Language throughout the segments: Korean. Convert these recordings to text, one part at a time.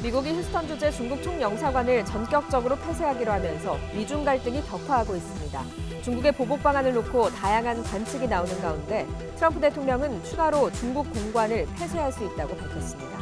미국이 휴스턴 주재 중국 총영사관을 전격적으로 폐쇄하기로 하면서 미중 갈등이 격화하고 있습니다. 중국의 보복 방안을 놓고 다양한 관측이 나오는 가운데 트럼프 대통령은 추가로 중국 공관을 폐쇄할 수 있다고 밝혔습니다.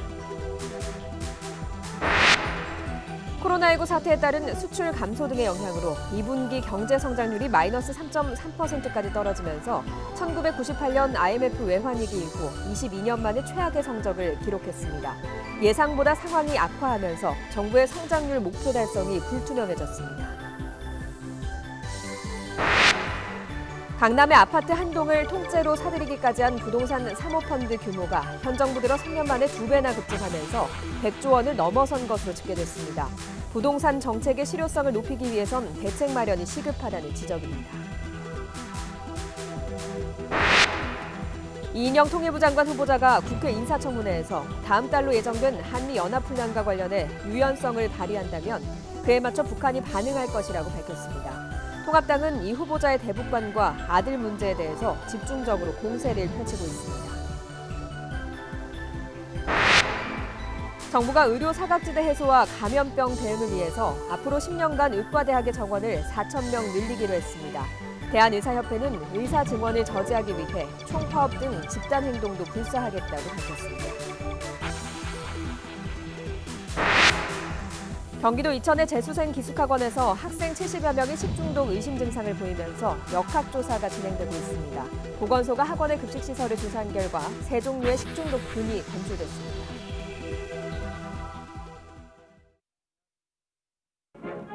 코로나19 사태에 따른 수출 감소 등의 영향으로 2분기 경제 성장률이 마이너스 3.3%까지 떨어지면서 1998년 IMF 외환위기 이후 22년 만에 최악의 성적을 기록했습니다. 예상보다 상황이 악화하면서 정부의 성장률 목표 달성이 불투명해졌습니다. 강남의 아파트 한 동을 통째로 사들이기까지 한 부동산 사모펀드 규모가 현 정부 들어 3년 만에 2배나 급증하면서 100조 원을 넘어선 것으로 집계됐습니다. 부동산 정책의 실효성을 높이기 위해선 대책 마련이 시급하다는 지적입니다. 이인영 통일부 장관 후보자가 국회 인사청문회에서 다음 달로 예정된 한미연합훈련과 관련해 유연성을 발휘한다면 그에 맞춰 북한이 반응할 것이라고 밝혔습니다. 통합당은 이 후보자의 대북관과 아들 문제에 대해서 집중적으로 공세를 펼치고 있습니다. 정부가 의료 사각지대 해소와 감염병 대응을 위해서 앞으로 10년간 의과대학의 정원을 4,000명 늘리기로 했습니다. 대한의사협회는 의사 증원을 저지하기 위해 총파업 등 집단 행동도 불사하겠다고 밝혔습니다. 경기도 이천의 재수생 기숙학원에서 학생 70여 명이 식중독 의심 증상을 보이면서 역학조사가 진행되고 있습니다. 보건소가 학원의 급식시설을 조사한 결과 3종류의 식중독균이 검출됐습니다.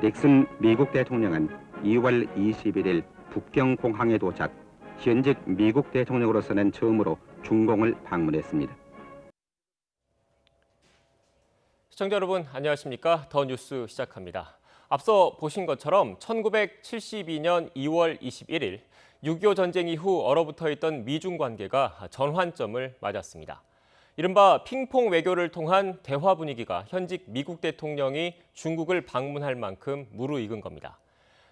닉슨 미국 대통령은 2월 21일 북경공항에 도착, 현직 미국 대통령으로서는 처음으로 중공을 방문했습니다. 시청자 여러분 안녕하십니까? 더 뉴스 시작합니다. 앞서 보신 것처럼 1972년 2월 21일 6.25 전쟁 이후 얼어붙어 있던 미중 관계가 전환점을 맞았습니다. 이른바 핑퐁 외교를 통한 대화 분위기가 현직 미국 대통령이 중국을 방문할 만큼 무르익은 겁니다.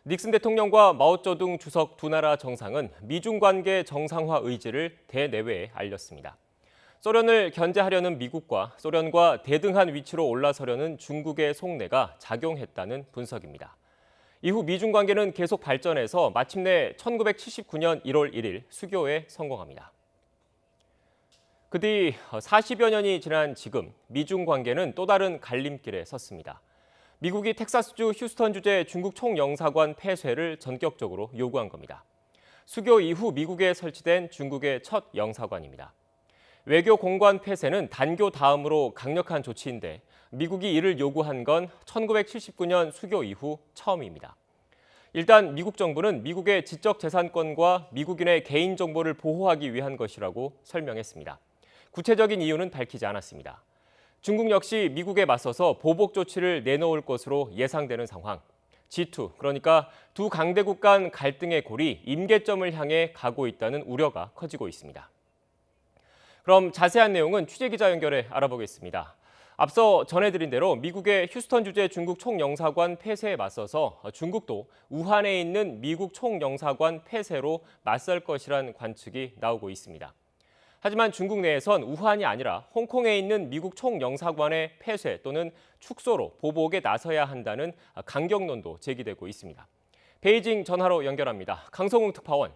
닉슨 대통령과 마오쩌둥 주석 두 나라 정상은 미중 관계 정상화 의지를 대내외에 알렸습니다. 소련을 견제하려는 미국과 소련과 대등한 위치로 올라서려는 중국의 속내가 작용했다는 분석입니다. 이후 미중 관계는 계속 발전해서 마침내 1979년 1월 1일 수교에 성공합니다. 그 뒤 40여 년이 지난 지금 미중 관계는 또 다른 갈림길에 섰습니다. 미국이 텍사스주 휴스턴 주재 중국 총영사관 폐쇄를 전격적으로 요구한 겁니다. 수교 이후 미국에 설치된 중국의 첫 영사관입니다. 외교 공관 폐쇄는 단교 다음으로 강력한 조치인데 미국이 이를 요구한 건 1979년 수교 이후 처음입니다. 일단 미국 정부는 미국의 지적재산권과 미국인의 개인정보를 보호하기 위한 것이라고 설명했습니다. 구체적인 이유는 밝히지 않았습니다. 중국 역시 미국에 맞서서 보복 조치를 내놓을 것으로 예상되는 상황. G2, 그러니까 두 강대국 간 갈등의 골이 임계점을 향해 가고 있다는 우려가 커지고 있습니다. 그럼 자세한 내용은 취재기자 연결해 알아보겠습니다. 앞서 전해드린 대로 미국의 휴스턴 주재 중국 총영사관 폐쇄에 맞서서 중국도 우한에 있는 미국 총영사관 폐쇄로 맞설 것이란 관측이 나오고 있습니다. 하지만 중국 내에선 우한이 아니라 홍콩에 있는 미국 총영사관의 폐쇄 또는 축소로 보복에 나서야 한다는 강경론도 제기되고 있습니다. 베이징 전화로 연결합니다. 강성웅 특파원.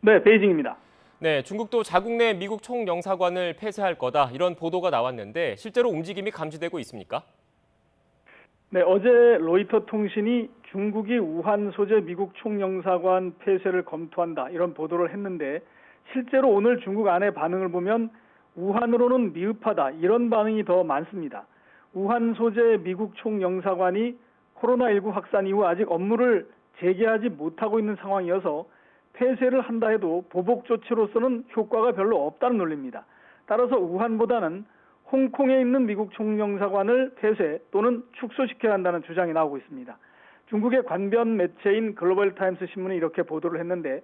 네, 베이징입니다. 네, 중국도 자국 내 미국 총영사관을 폐쇄할 거다 이런 보도가 나왔는데 실제로 움직임이 감지되고 있습니까? 네, 어제 로이터 통신이 중국이 우한 소재 미국 총영사관 폐쇄를 검토한다 이런 보도를 했는데 실제로 오늘 중국 안의 반응을 보면 우한으로는 미흡하다 이런 반응이 더 많습니다. 우한 소재 미국 총영사관이 코로나19 확산 이후 아직 업무를 재개하지 못하고 있는 상황이어서 폐쇄를 한다 해도 보복 조치로서는 효과가 별로 없다는 논리입니다. 따라서 우한보다는 홍콩에 있는 미국 총영사관을 폐쇄 또는 축소시켜야 한다는 주장이 나오고 있습니다. 중국의 관변 매체인 글로벌타임스 신문이 이렇게 보도를 했는데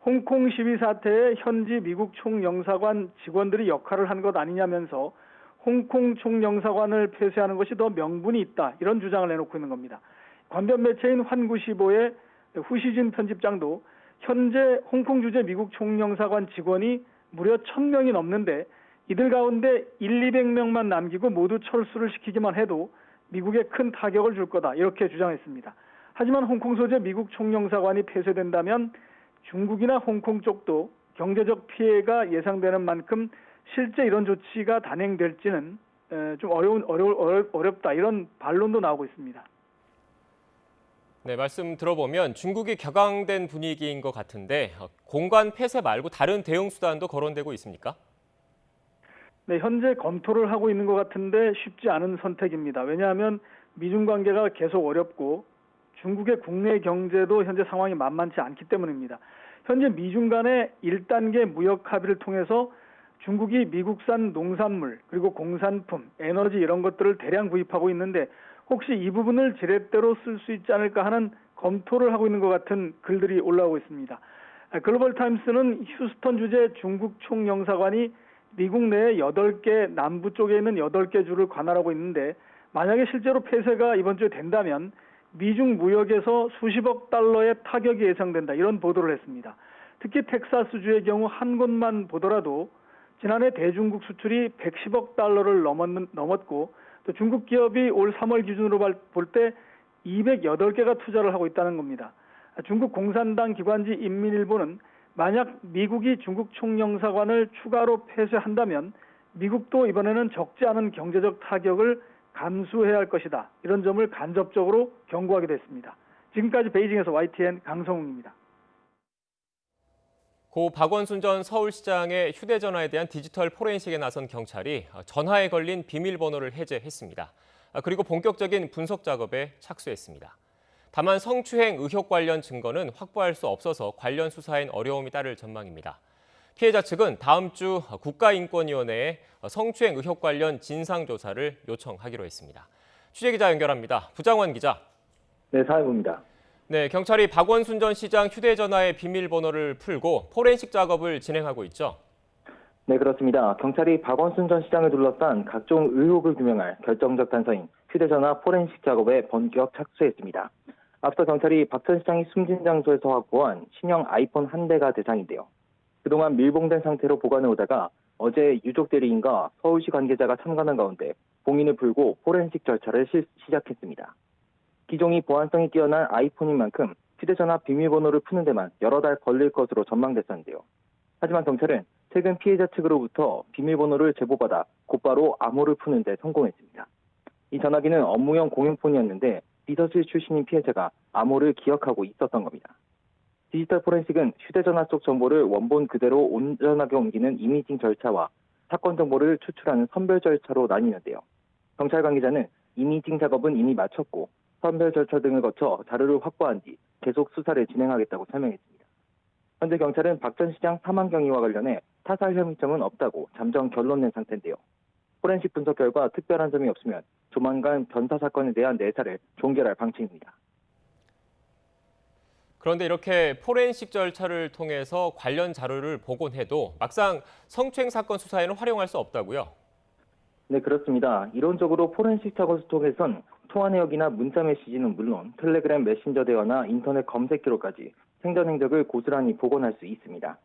홍콩 시위 사태에 현지 미국 총영사관 직원들이 역할을 한 것 아니냐면서 홍콩 총영사관을 폐쇄하는 것이 더 명분이 있다 이런 주장을 내놓고 있는 겁니다. 관변 매체인 환구시보의 후시진 편집장도 현재 홍콩 주재 미국 총영사관 직원이 무려 1,000명이 넘는데 이들 가운데 200명만 남기고 모두 철수를 시키기만 해도 미국에 큰 타격을 줄 거다 이렇게 주장했습니다. 하지만 홍콩 소재 미국 총영사관이 폐쇄된다면 중국이나 홍콩 쪽도 경제적 피해가 예상되는 만큼 실제 이런 조치가 단행될지는 좀 어렵다 이런 반론도 나오고 있습니다. 네, 말씀 들어보면 중국이 격앙된 분위기인 것 같은데 공관 폐쇄 말고 다른 대응 수단도 거론되고 있습니까? 네, 현재 검토를 하고 있는 것 같은데 쉽지 않은 선택입니다. 왜냐하면 미중 관계가 계속 어렵고 중국의 국내 경제도 현재 상황이 만만치 않기 때문입니다. 현재 미중 간의 1단계 무역 합의를 통해서 중국이 미국산 농산물 그리고 공산품, 에너지 이런 것들을 대량 구입하고 있는데 혹시 이 부분을 지렛대로 쓸 수 있지 않을까 하는 검토를 하고 있는 것 같은 글들이 올라오고 있습니다. 글로벌 타임스는 휴스턴 주재 중국 총영사관이 미국 내에 8개 남부 쪽에 있는 8개 주를 관할하고 있는데 만약에 실제로 폐쇄가 이번 주에 된다면 미중 무역에서 수십억 달러의 타격이 예상된다 이런 보도를 했습니다. 특히 텍사스주의 경우 한 곳만 보더라도 지난해 대중국 수출이 110억 달러를 넘었고 또 중국 기업이 올 3월 기준으로 볼 때 208개가 투자를 하고 있다는 겁니다. 중국 공산당 기관지 인민일보는 만약 미국이 중국 총영사관을 추가로 폐쇄한다면 미국도 이번에는 적지 않은 경제적 타격을 감수해야 할 것이다. 이런 점을 간접적으로 경고하기도 했습니다. 지금까지 베이징에서 YTN 강성웅입니다. 고 박원순 전 서울시장의 휴대전화에 대한 디지털 포렌식에 나선 경찰이 전화에 걸린 비밀번호를 해제했습니다. 그리고 본격적인 분석 작업에 착수했습니다. 다만 성추행 의혹 관련 증거는 확보할 수 없어서 관련 수사엔 어려움이 따를 전망입니다. 피해자 측은 다음 주 국가인권위원회에 성추행 의혹 관련 진상조사를 요청하기로 했습니다. 취재기자 연결합니다. 부장원 기자. 네, 사회부입니다. 네, 경찰이 박원순 전 시장 휴대전화의 비밀번호를 풀고 포렌식 작업을 진행하고 있죠. 네, 그렇습니다. 경찰이 박원순 전 시장을 둘러싼 각종 의혹을 규명할 결정적 단서인 휴대전화 포렌식 작업에 본격 착수했습니다. 앞서 경찰이 박 전 시장이 숨진 장소에서 확보한 신형 아이폰 한 대가 대상인데요. 그동안 밀봉된 상태로 보관해오다가 어제 유족 대리인과 서울시 관계자가 참관한 가운데 봉인을 풀고 포렌식 절차를 시작했습니다. 기종이 보안성이 뛰어난 아이폰인 만큼 휴대전화 비밀번호를 푸는 데만 여러 달 걸릴 것으로 전망됐었는데요. 하지만 경찰은 최근 피해자 측으로부터 비밀번호를 제보받아 곧바로 암호를 푸는 데 성공했습니다. 이 전화기는 업무용 공용폰이었는데 비서실 출신인 피해자가 암호를 기억하고 있었던 겁니다. 디지털 포렌식은 휴대전화 속 정보를 원본 그대로 온전하게 옮기는 이미징 절차와 사건 정보를 추출하는 선별 절차로 나뉘는데요. 경찰 관계자는 이미징 작업은 이미 마쳤고 선별 절차 등을 거쳐 자료를 확보한 뒤 계속 수사를 진행하겠다고 설명했습니다. 현재 경찰은 박 전 시장 사망 경위와 관련해 타살 혐의점은 없다고 잠정 결론 낸 상태인데요. 포렌식 분석 결과 특별한 점이 없으면 조만간 변사 사건에 대한 내사를 종결할 방침입니다. 그런데 이렇게 포렌식 절차를 통해서 관련 자료를 복원해도 막상 성추행 사건 수사에는 활용할 수 없다고요? 네, 그렇습니다. 이론적으로 포렌식 작업을 통해선 통화 내역이나 문자 메시지는 물론 텔레그램 메신저 대화나 인터넷 검색 기록까지 생전 행적을 고스란히 복원할 수 있습니다.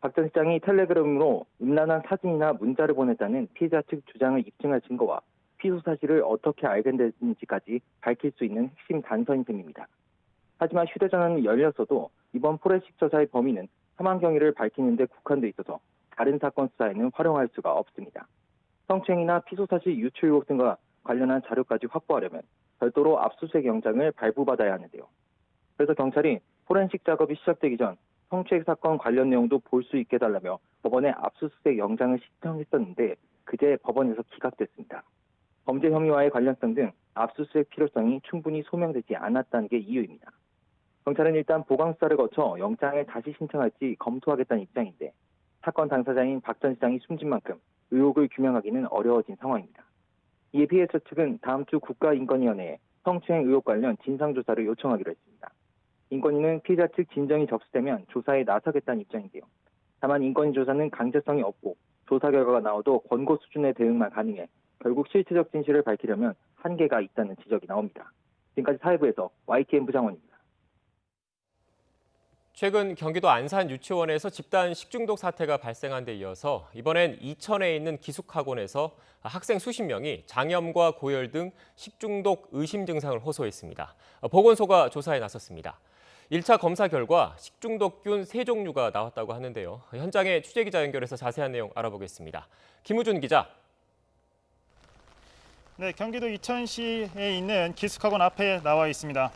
박 전 시장이 텔레그램으로 음란한 사진이나 문자를 보냈다는 피해자 측 주장을 입증할 증거와 피소 사실을 어떻게 알게 됐는지까지 밝힐 수 있는 핵심 단서인 셈입니다. 하지만 휴대전화는 열렸어도 이번 포렌식 조사의 범위는 사망 경위를 밝히는 데 국한돼 있어서 다른 사건 수사에는 활용할 수가 없습니다. 성추행이나 피소 사실 유출 의혹 등과 관련한 자료까지 확보하려면 별도로 압수수색 영장을 발부받아야 하는데요. 그래서 경찰이 포렌식 작업이 시작되기 전 성추행 사건 관련 내용도 볼 수 있게 해달라며 법원에 압수수색 영장을 신청했었는데 그제 법원에서 기각됐습니다. 범죄 혐의와의 관련성 등 압수수색 필요성이 충분히 소명되지 않았다는 게 이유입니다. 경찰은 일단 보강 수사를 거쳐 영장을 다시 신청할지 검토하겠다는 입장인데 사건 당사자인 박 전 시장이 숨진 만큼 의혹을 규명하기는 어려워진 상황입니다. 이에 피해자 측은 다음 주 국가인권위원회에 성추행 의혹 관련 진상조사를 요청하기로 했습니다. 인권위는 피해자 측 진정이 접수되면 조사에 나서겠다는 입장인데요. 다만 인권위 조사는 강제성이 없고 조사 결과가 나와도 권고 수준의 대응만 가능해 결국 실체적 진실을 밝히려면 한계가 있다는 지적이 나옵니다. 지금까지 사회부에서 YTN 부장원입니다. 최근 경기도 안산 유치원에서 집단 식중독 사태가 발생한 데 이어서 이번엔 이천에 있는 기숙학원에서 학생 수십 명이 장염과 고열 등 식중독 의심 증상을 호소했습니다. 보건소가 조사에 나섰습니다. 1차 검사 결과 식중독균 3종류가 나왔다고 하는데요. 현장에 취재기자 연결해서 자세한 내용 알아보겠습니다. 김우준 기자. 네, 경기도 이천시에 있는 기숙학원 앞에 나와 있습니다.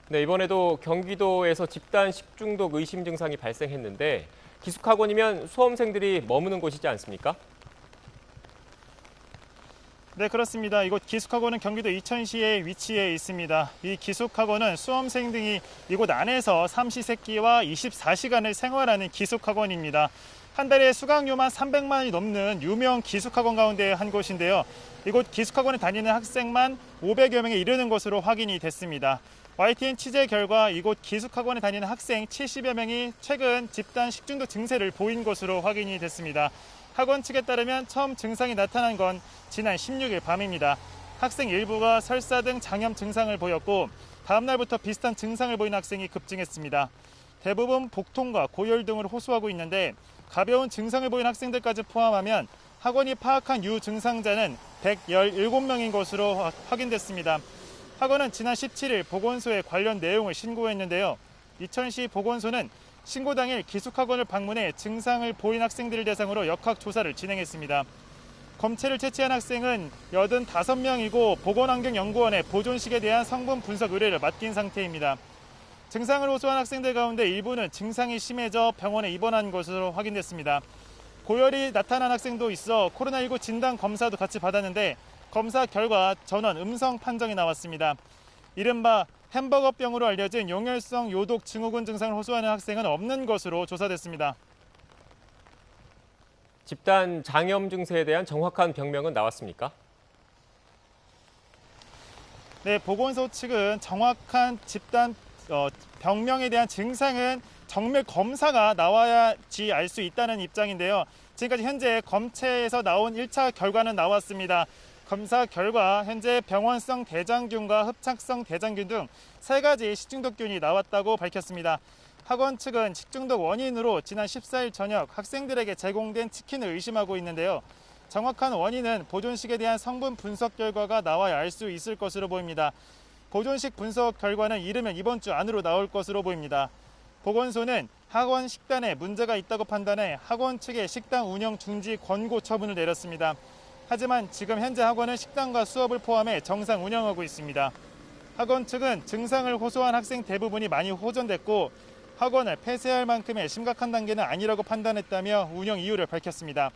네, 이번에도 경기도에서 집단 식중독 의심 증상이 발생했는데 기숙학원이면 수험생들이 머무는 곳이지 않습니까? 네, 그렇습니다. 이곳 기숙학원은 경기도 이천시에 위치해 있습니다. 이 기숙학원은 수험생 등이 이곳 안에서 삼시세끼와 24시간을 생활하는 기숙학원입니다. 한 달에 수강료만 300만이 넘는 유명 기숙학원 가운데 한 곳인데요. 이곳 기숙학원에 다니는 학생만 500여 명에 이르는 것으로 확인이 됐습니다. YTN 취재 결과 이곳 기숙학원에 다니는 학생 70여 명이 최근 집단 식중독 증세를 보인 것으로 확인이 됐습니다. 학원 측에 따르면 처음 증상이 나타난 건 지난 16일 밤입니다. 학생 일부가 설사 등 장염 증상을 보였고 다음 날부터 비슷한 증상을 보이는 학생이 급증했습니다. 대부분 복통과 고열 등을 호소하고 있는데 가벼운 증상을 보이는 학생들까지 포함하면 학원이 파악한 유증상자는 117명인 것으로 확인됐습니다. 학원은 지난 17일 보건소에 관련 내용을 신고했는데요. 이천시 보건소는 신고 당일 기숙학원을 방문해 증상을 보인 학생들을 대상으로 역학조사를 진행했습니다. 검체를 채취한 학생은 85명이고 보건환경연구원에 보존식에 대한 성분 분석 의뢰를 맡긴 상태입니다. 증상을 호소한 학생들 가운데 일부는 증상이 심해져 병원에 입원한 것으로 확인됐습니다. 고열이 나타난 학생도 있어 코로나19 진단 검사도 같이 받았는데 검사 결과 전원 음성 판정이 나왔습니다. 이른바 햄버거병으로 알려진 용혈성 요독 증후군 증상을 호소하는 학생은 없는 것으로 조사됐습니다. 집단 장염 증세에 대한 정확한 병명은 나왔습니까? 네, 보건소 측은 정확한 집단 병명에 대한 증상은 정밀 검사가 나와야지 알 수 있다는 입장인데요. 지금까지 현재 검체에서 나온 1차 결과는 나왔습니다. 검사 결과 현재 병원성 대장균과 흡착성 대장균 등 3가지 식중독균이 나왔다고 밝혔습니다. 학원 측은 식중독 원인으로 지난 14일 저녁 학생들에게 제공된 치킨을 의심하고 있는데요. 정확한 원인은 보존식에 대한 성분 분석 결과가 나와야 알 수 있을 것으로 보입니다. 보존식 분석 결과는 이르면 이번 주 안으로 나올 것으로 보입니다. 보건소는 학원 식단에 문제가 있다고 판단해 학원 측에 식당 운영 중지 권고 처분을 내렸습니다. 하지만 지금 현재 학원은 식당과 수업을 포함해 정상 운영하고 있습니다. 학원 측은 증상을 호소한 학생 대부분이 많이 호전됐고 학원을 폐쇄할 만큼의 심각한 단계는 아니라고 판단했다며 운영 이유를 밝혔습니다.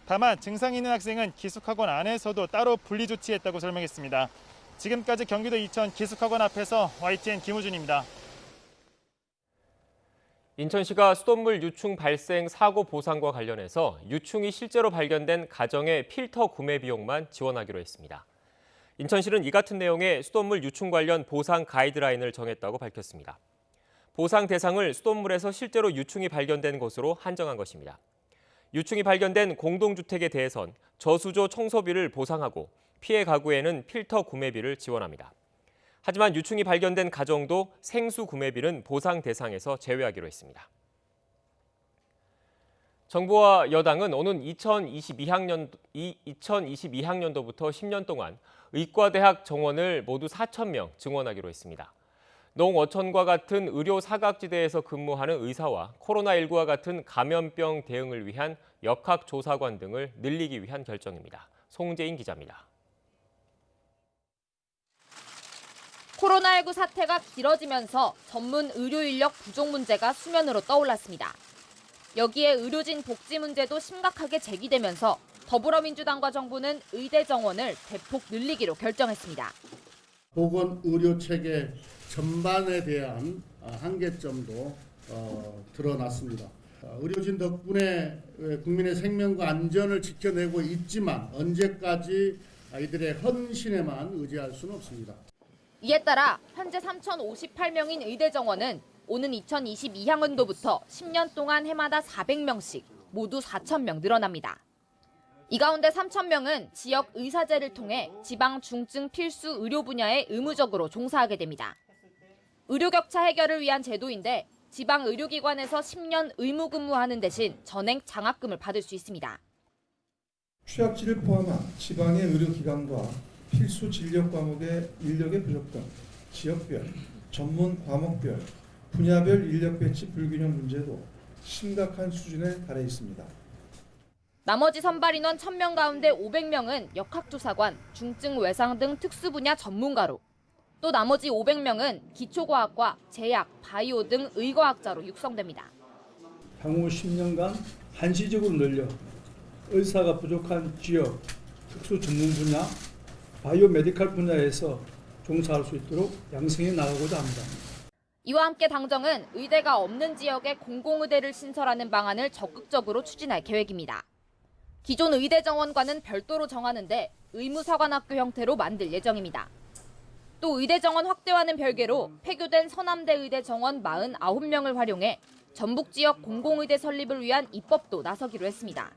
다만 증상이 있는 학생은 기숙학원 안에서도 따로 분리 조치했다고 설명했습니다. 지금까지 경기도 이천 기숙학원 앞에서 YTN 김우준입니다. 인천시가 수돗물 유충 발생 사고 보상과 관련해서 유충이 실제로 발견된 가정의 필터 구매 비용만 지원하기로 했습니다. 인천시는 이 같은 내용의 수돗물 유충 관련 보상 가이드라인을 정했다고 밝혔습니다. 보상 대상을 수돗물에서 실제로 유충이 발견된 것으로 한정한 것입니다. 유충이 발견된 공동주택에 대해선 저수조 청소비를 보상하고 피해 가구에는 필터 구매비를 지원합니다. 하지만 유충이 발견된 가정도 생수 구매비는 보상 대상에서 제외하기로 했습니다. 정부와 여당은 오는 2022학년도부터 10년 동안 의과대학 정원을 모두 4,000명 증원하기로 했습니다. 농어촌과 같은 의료 사각지대에서 근무하는 의사와 코로나19와 같은 감염병 대응을 위한 역학조사관 등을 늘리기 위한 결정입니다. 송재인 기자입니다. 코로나19 사태가 길어지면서 전문 의료 인력 부족 문제가 수면으로 떠올랐습니다. 여기에 의료진 복지 문제도 심각하게 제기되면서 더불어민주당과 정부는 의대 정원을 대폭 늘리기로 결정했습니다. 보건 의료 체계 전반에 대한 한계점도 드러났습니다. 의료진 덕분에 국민의 생명과 안전을 지켜내고 있지만 언제까지 이들의 헌신에만 의지할 수는 없습니다. 이에 따라 현재 3,058명인 의대 정원은 오는 2022학년도부터 10년 동안 해마다 400명씩 모두 4,000명 늘어납니다. 이 가운데 3,000명은 지역 의사제를 통해 지방 중증 필수 의료 분야에 의무적으로 종사하게 됩니다. 의료 격차 해결을 위한 제도인데 지방 의료기관에서 10년 의무 근무하는 대신 전액 장학금을 받을 수 있습니다. 취약지를 포함한 지방의 의료기관과 필수 진료 과목의 인력의 부족 등 지역별, 전문 과목별, 분야별 인력 배치 불균형 문제도 심각한 수준에 달해 있습니다. 나머지 선발 인원 1,000명 가운데 500명은 역학조사관, 중증 외상 등 특수 분야 전문가로, 또 나머지 500명은 기초과학과, 제약, 바이오 등 의과학자로 육성됩니다. 향후 10년간 한시적으로 늘려 의사가 부족한 지역, 특수 전문 분야, 바이오 메디칼 분야에서 종사할 수 있도록 양성해 나가고자 합니다. 이와 함께 당정은 의대가 없는 지역에 공공의대를 신설하는 방안을 적극적으로 추진할 계획입니다. 기존 의대 정원과는 별도로 정하는데 의무사관학교 형태로 만들 예정입니다. 또 의대 정원 확대와는 별개로 폐교된 서남대 의대 정원 49명을 활용해 전북 지역 공공의대 설립을 위한 입법도 나서기로 했습니다.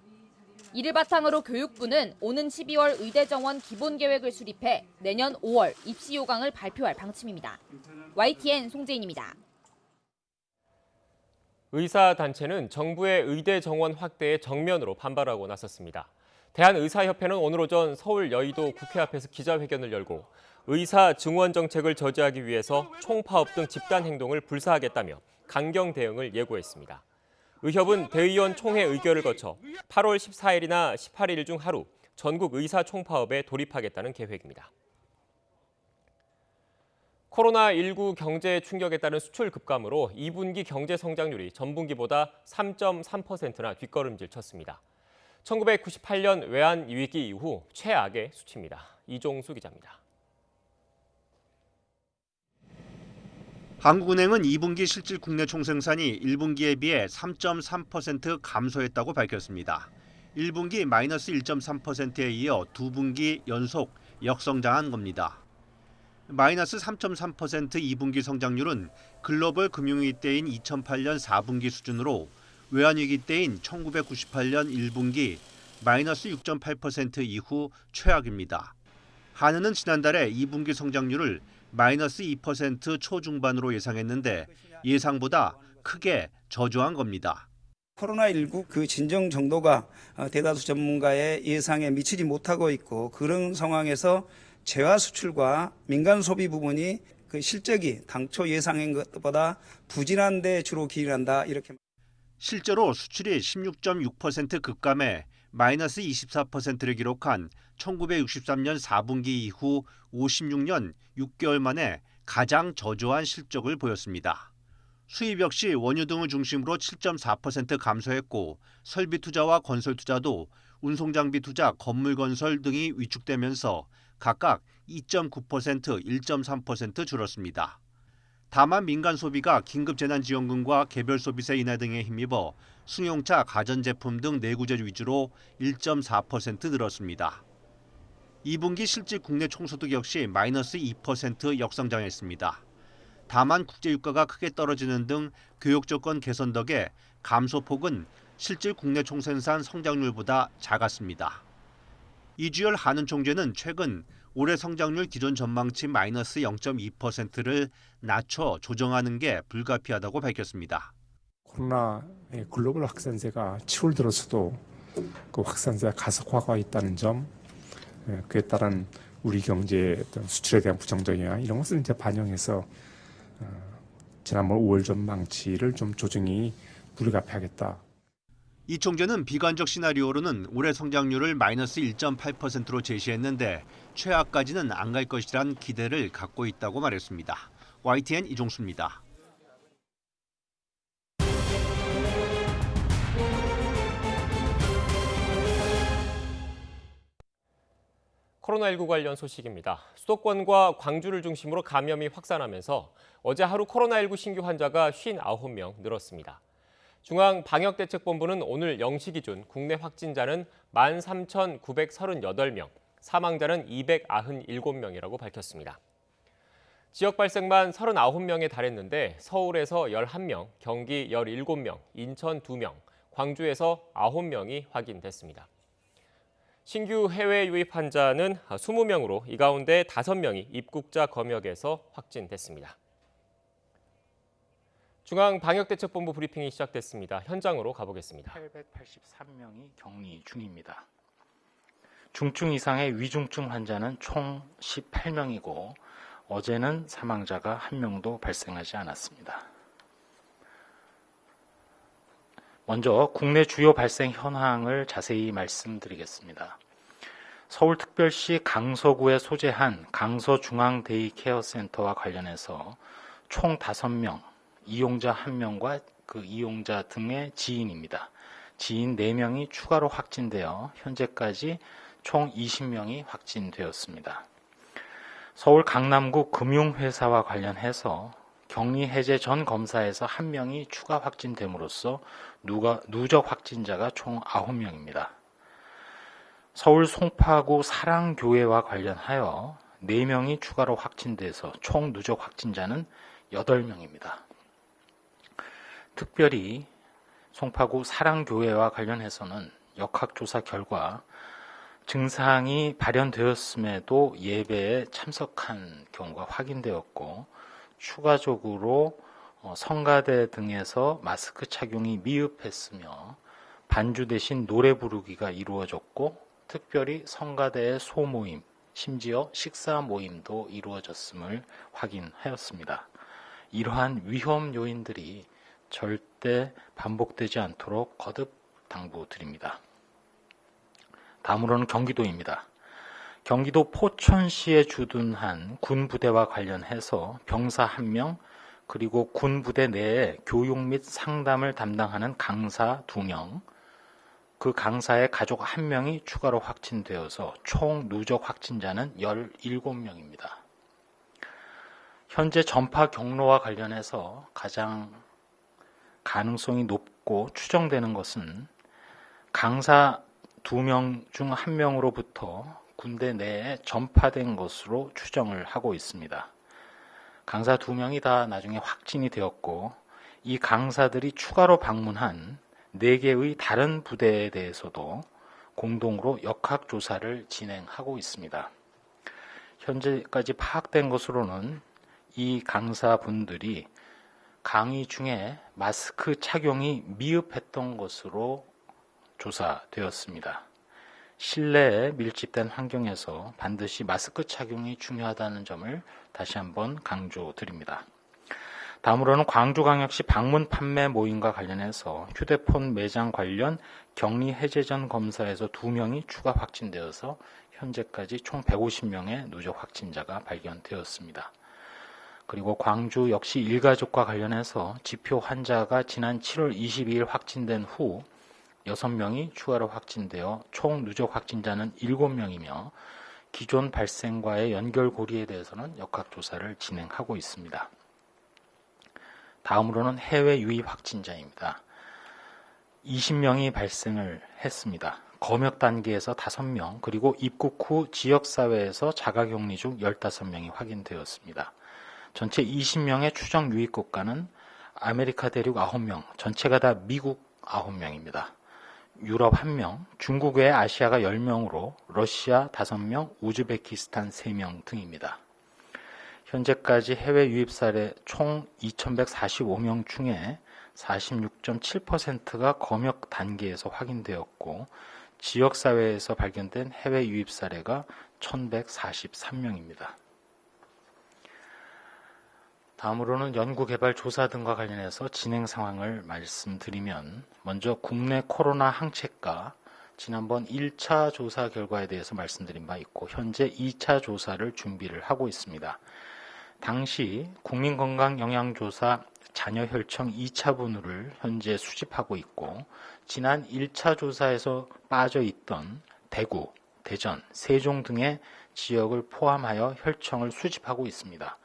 이를 바탕으로 교육부는 오는 12월 의대 정원 기본계획을 수립해 내년 5월 입시 요강을 발표할 방침입니다. YTN 송재인입니다. 의사단체는 정부의 의대 정원 확대에 정면으로 반발하고 나섰습니다. 대한의사협회는 오늘 오전 서울 여의도 국회 앞에서 기자회견을 열고 의사 증원 정책을 저지하기 위해서 총파업 등 집단 행동을 불사하겠다며 강경 대응을 예고했습니다. 의협은 대의원 총회 의결을 거쳐 8월 14일이나 18일 중 하루 전국 의사 총파업에 돌입하겠다는 계획입니다. 코로나19 경제 충격에 따른 수출 급감으로 2분기 경제 성장률이 전분기보다 3.3%나 뒷걸음질 쳤습니다. 1998년 외환 위기 이후 최악의 수치입니다. 이종수 기자입니다. 한국은행은 2분기 실질 국내 총생산이 1분기에 비해 3.3% 감소했다고 밝혔습니다. 1분기 마이너스 1.3%에 이어 2분기 연속 역성장한 겁니다. 마이너스 3.3% 2분기 성장률은 글로벌 금융위기 때인 2008년 4분기 수준으로 외환위기 때인 1998년 1분기 마이너스 6.8% 이후 최악입니다. 한은은 지난달에 2분기 성장률을 마이너스 2% 초중반으로 예상했는데 예상보다 크게 저조한 겁니다. 코로나19 그 진정 정도가 대다수 전문가의 예상에 미치지 못하고 있고 그런 상황에서 재화 수출과 민간 소비 부분이 그 실적이 당초 예상한 것보다 부진한 데 주로 기인한다 이렇게. 실제로 수출이 16.6% 급감해 마이너스 24%를 기록한 1963년 4분기 이후 56년 6개월 만에 가장 저조한 실적을 보였습니다. 수입 역시 원유 등을 중심으로 7.4% 감소했고 설비 투자와 건설 투자도 운송장비 투자, 건물 건설 등이 위축되면서 각각 2.9%, 1.3% 줄었습니다. 다만 민간 소비가 긴급재난지원금과 개별소비세 인하 등에 힘입어 승용차, 가전제품 등 내구재 위주로 1.4% 늘었습니다. 2분기 실질 국내 총소득 역시 마이너스 2% 역성장했습니다. 다만 국제유가가 크게 떨어지는 등 교역조건 개선 덕에 감소폭은 실질 국내 총생산 성장률보다 작았습니다. 이주열 한은 총재는 최근 올해 성장률 기존 전망치 마이너스 0.2%를 낮춰 조정하는 게 불가피하다고 밝혔습니다. 코로나의 글로벌 확산세가 7월 들어서도 그 확산세가 가속화가 있다는 점, 그에 따른 우리 경제의 어떤 수출에 대한 부정적 영향 이런 것을 이제 반영해서 지난번 5월 전망치를 좀 조정이 불가피하겠다. 이 총재는 비관적 시나리오로는 올해 성장률을 마이너스 1.8%로 제시했는데 최악까지는 안 갈 것이란 기대를 갖고 있다고 말했습니다. YTN 이종수입니다. 코로나19 관련 소식입니다. 수도권과 광주를 중심으로 감염이 확산하면서 어제 하루 코로나19 신규 환자가 59명 늘었습니다. 중앙방역대책본부는 오늘 0시 기준 국내 확진자는 13,938명, 사망자는 297명이라고 밝혔습니다. 지역 발생만 39명에 달했는데 서울에서 11명, 경기 17명, 인천 2명, 광주에서 9명이 확인됐습니다. 신규 해외 유입 환자는 20명으로 이 가운데 5명이 입국자 검역에서 확진됐습니다. 중앙방역대책본부 브리핑이 시작됐습니다. 현장으로 가보겠습니다. 883명이 격리 중입니다. 중증 이상의 위중증 환자는 총 18명이고 어제는 사망자가 1명도 발생하지 않았습니다. 먼저 국내 주요 발생 현황을 자세히 말씀드리겠습니다. 서울특별시 강서구에 소재한 강서중앙데이케어센터와 관련해서 총 5명, 이용자 1명과 그 이용자 등의 지인입니다. 지인 4명이 추가로 확진되어 현재까지 총 20명이 확진되었습니다. 서울 강남구 금융회사와 관련해서 격리 해제 전 검사에서 1명이 추가 확진됨으로써 누적 확진자가 총 9명입니다. 서울 송파구 사랑교회와 관련하여 4명이 추가로 확진돼서 총 누적 확진자는 8명입니다. 특별히 송파구 사랑교회와 관련해서는 역학조사 결과 증상이 발현되었음에도 예배에 참석한 경우가 확인되었고 추가적으로 성가대 등에서 마스크 착용이 미흡했으며 반주 대신 노래 부르기가 이루어졌고 특별히 성가대의 소모임, 심지어 식사 모임도 이루어졌음을 확인하였습니다. 이러한 위험 요인들이 절대 반복되지 않도록 거듭 당부드립니다. 다음으로는 경기도입니다. 경기도 포천시에 주둔한 군부대와 관련해서 병사 1명, 그리고 군부대 내에 교육 및 상담을 담당하는 강사 2명, 그 강사의 가족 1명이 추가로 확진되어서 총 누적 확진자는 17명입니다. 현재 전파 경로와 관련해서 가장 가능성이 높고 추정되는 것은 강사 2명 중 1명으로부터 군대 내에 전파된 것으로 추정을 하고 있습니다. 강사 2명이 다 나중에 확진이 되었고 이 강사들이 추가로 방문한 4개의 다른 부대에 대해서도 공동으로 역학조사를 진행하고 있습니다. 현재까지 파악된 것으로는 이 강사분들이 강의 중에 마스크 착용이 미흡했던 것으로 조사되었습니다. 실내에 밀집된 환경에서 반드시 마스크 착용이 중요하다는 점을 다시 한번 강조드립니다. 다음으로는 광주광역시 방문 판매 모임과 관련해서 휴대폰 매장 관련 격리 해제 전 검사에서 2명이 추가 확진되어서 현재까지 총 150명의 누적 확진자가 발견되었습니다. 그리고 광주 역시 일가족과 관련해서 지표 환자가 지난 7월 22일 확진된 후 6명이 추가로 확진되어 총 누적 확진자는 7명이며 기존 발생과의 연결고리에 대해서는 역학조사를 진행하고 있습니다. 다음으로는 해외 유입 확진자입니다. 20명이 발생을 했습니다. 검역 단계에서 5명, 그리고 입국 후 지역사회에서 자가격리 중 15명이 확인되었습니다. 전체 20명의 추정 유입 국가는 아메리카 대륙 9명, 전체가 다 미국 9명입니다. 유럽 1명, 중국 외 아시아가 10명으로 러시아 5명, 우즈베키스탄 3명 등입니다. 현재까지 해외 유입 사례 총 2,145명 중에 46.7%가 검역 단계에서 확인되었고 지역사회에서 발견된 해외 유입 사례가 1,143명입니다. 다음으로는 연구개발 조사 등과 관련해서 진행 상황을 말씀드리면 먼저 국내 코로나 항체가 지난번 1차 조사 결과에 대해서 말씀드린 바 있고 현재 2차 조사를 준비를 하고 있습니다. 당시 국민건강영양조사 자녀혈청 2차 분우를 현재 수집하고 있고 지난 1차 조사에서 빠져 있던 대구, 대전, 세종 등의 지역을 포함하여 혈청을 수집하고 있습니다.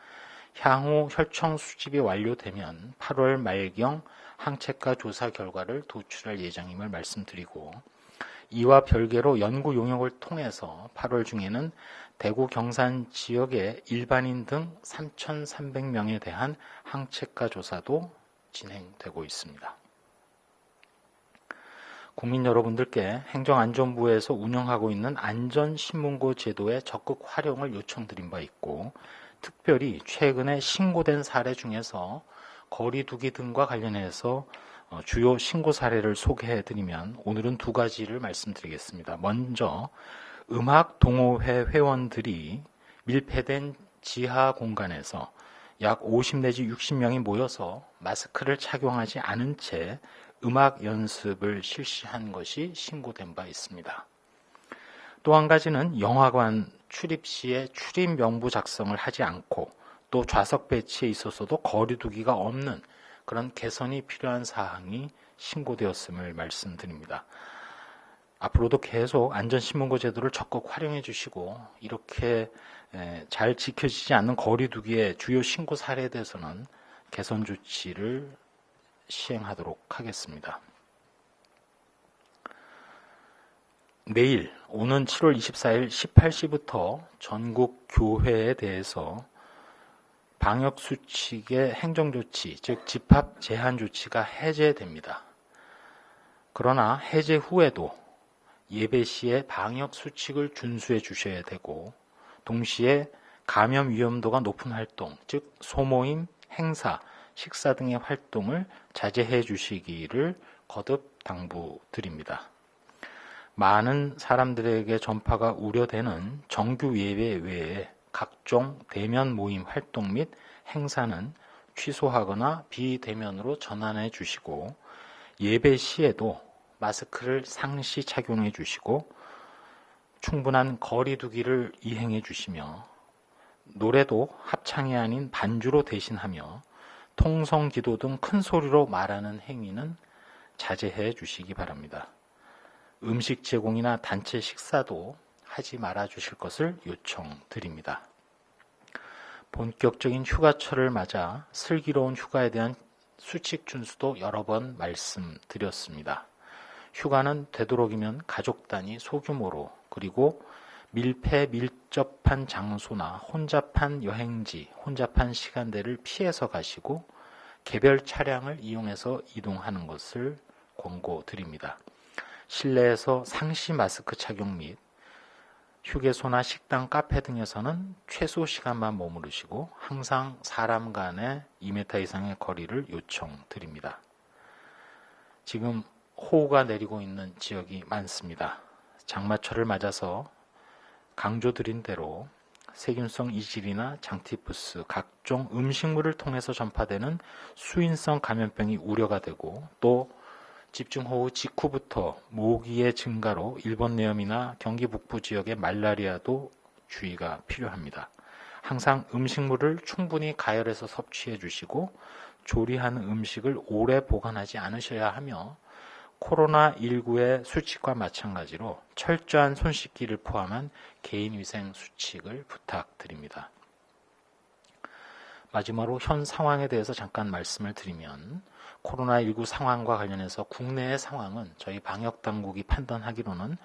향후 혈청 수집이 완료되면 8월 말경 항체가 조사 결과를 도출할 예정임을 말씀드리고 이와 별개로 연구 용역을 통해서 8월 중에는 대구 경산 지역의 일반인 등 3,300명에 대한 항체가 조사도 진행되고 있습니다. 국민 여러분들께 행정안전부에서 운영하고 있는 안전신문고 제도의 적극 활용을 요청드린 바 있고 특별히 최근에 신고된 사례 중에서 거리 두기 등과 관련해서 주요 신고 사례를 소개해드리면 오늘은 두 가지를 말씀드리겠습니다. 먼저 음악 동호회 회원들이 밀폐된 지하 공간에서 약 50 내지 60명이 모여서 마스크를 착용하지 않은 채 음악 연습을 실시한 것이 신고된 바 있습니다. 또 한 가지는 영화관 출입 시에 출입 명부 작성을 하지 않고 또 좌석 배치에 있어서도 거리 두기가 없는 그런 개선이 필요한 사항이 신고되었음을 말씀드립니다. 앞으로도 계속 안전신문고 제도를 적극 활용해 주시고 이렇게 잘 지켜지지 않는 거리 두기의 주요 신고 사례에 대해서는 개선 조치를 시행하도록 하겠습니다. 내일 오는 7월 24일 18시부터 전국 교회에 대해서 방역수칙의 행정조치, 즉 집합 제한 조치가 해제됩니다. 그러나 해제 후에도 예배 시에 방역수칙을 준수해 주셔야 되고 동시에 감염 위험도가 높은 활동, 즉 소모임, 행사, 식사 등의 활동을 자제해 주시기를 거듭 당부드립니다. 많은 사람들에게 전파가 우려되는 정규 예배 외에 각종 대면 모임 활동 및 행사는 취소하거나 비대면으로 전환해 주시고 예배 시에도 마스크를 상시 착용해 주시고 충분한 거리 두기를 이행해 주시며 노래도 합창이 아닌 반주로 대신하며 통성 기도 등 큰 소리로 말하는 행위는 자제해 주시기 바랍니다. 음식 제공이나 단체 식사도 하지 말아 주실 것을 요청드립니다. 본격적인 휴가철을 맞아 슬기로운 휴가에 대한 수칙 준수도 여러 번 말씀드렸습니다. 휴가는 되도록이면 가족 단위 소규모로 그리고 밀접한 장소나 혼잡한 여행지, 혼잡한 시간대를 피해서 가시고 개별 차량을 이용해서 이동하는 것을 권고드립니다. 실내에서 상시 마스크 착용 및 휴게소나 식당, 카페 등에서는 최소 시간만 머무르시고 항상 사람 간의 2m 이상의 거리를 요청드립니다. 지금 호우가 내리고 있는 지역이 많습니다. 장마철을 맞아서 강조드린 대로 세균성 이질이나 장티푸스, 각종 음식물을 통해서 전파되는 수인성 감염병이 우려가 되고 또 집중호우 직후부터 모기의 증가로 일본 내염이나 경기 북부 지역의 말라리아도 주의가 필요합니다. 항상 음식물을 충분히 가열해서 섭취해 주시고 조리한 음식을 오래 보관하지 않으셔야 하며 코로나19의 수칙과 마찬가지로 철저한 손 씻기를 포함한 개인위생 수칙을 부탁드립니다. 마지막으로 현 상황에 대해서 잠깐 말씀을 드리면 코로나19 상황과 관련해서 국내의 상황은 저희 방역당국이 판단하기로는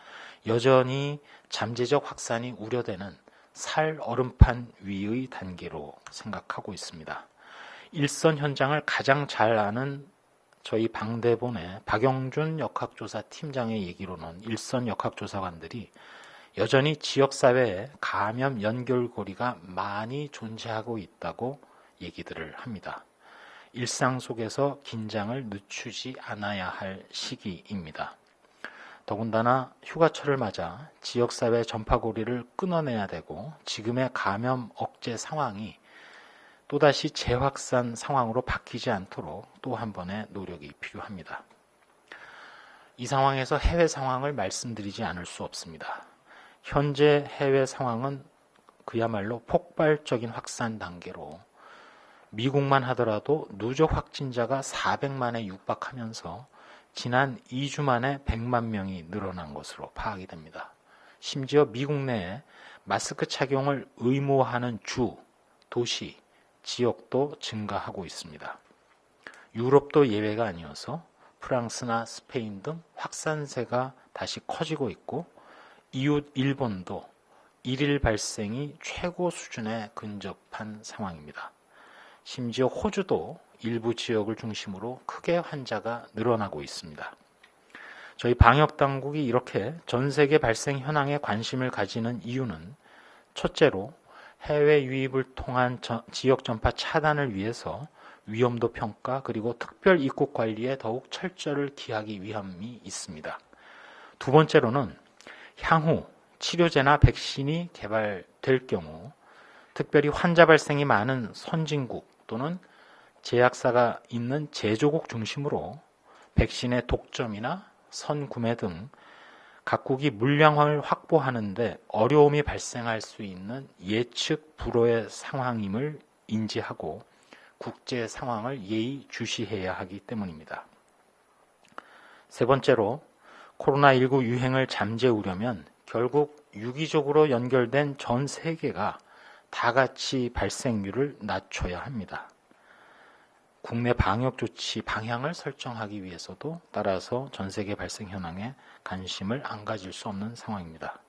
여전히 잠재적 확산이 우려되는 살 얼음판 위의 단계로 생각하고 있습니다. 일선 현장을 가장 잘 아는 저희 방대본의 박영준 역학조사 팀장의 얘기로는 일선 역학조사관들이 여전히 지역사회에 감염 연결고리가 많이 존재하고 있다고 얘기들을 합니다. 일상 속에서 긴장을 늦추지 않아야 할 시기입니다. 더군다나 휴가철을 맞아 지역사회 전파고리를 끊어내야 되고 지금의 감염 억제 상황이 또다시 재확산 상황으로 바뀌지 않도록 또 한 번의 노력이 필요합니다. 이 상황에서 해외 상황을 말씀드리지 않을 수 없습니다. 현재 해외 상황은 그야말로 폭발적인 확산 단계로 미국만 하더라도 누적 확진자가 400만에 육박하면서 지난 2주 만에 100만 명이 늘어난 것으로 파악이 됩니다. 심지어 미국 내에 마스크 착용을 의무화하는 주, 도시, 지역도 증가하고 있습니다. 유럽도 예외가 아니어서 프랑스나 스페인 등 확산세가 다시 커지고 있고 이웃 일본도 일일 발생이 최고 수준에 근접한 상황입니다. 심지어 호주도 일부 지역을 중심으로 크게 환자가 늘어나고 있습니다. 저희 방역당국이 이렇게 전 세계 발생 현황에 관심을 가지는 이유는 첫째로 해외 유입을 통한 지역 전파 차단을 위해서 위험도 평가 그리고 특별 입국 관리에 더욱 철저를 기하기 위함이 있습니다. 두 번째로는 향후 치료제나 백신이 개발될 경우 특별히 환자 발생이 많은 선진국 또는 제약사가 있는 제조국 중심으로 백신의 독점이나 선구매 등 각국이 물량을 확보하는 데 어려움이 발생할 수 있는 예측 불허의 상황임을 인지하고 국제 상황을 예의주시해야 하기 때문입니다. 세 번째로 코로나19 유행을 잠재우려면 결국 유기적으로 연결된 전 세계가 다 같이 발생률을 낮춰야 합니다. 국내 방역 조치 방향을 설정하기 위해서도 따라서 전 세계 발생 현황에 관심을 안 가질 수 없는 상황입니다.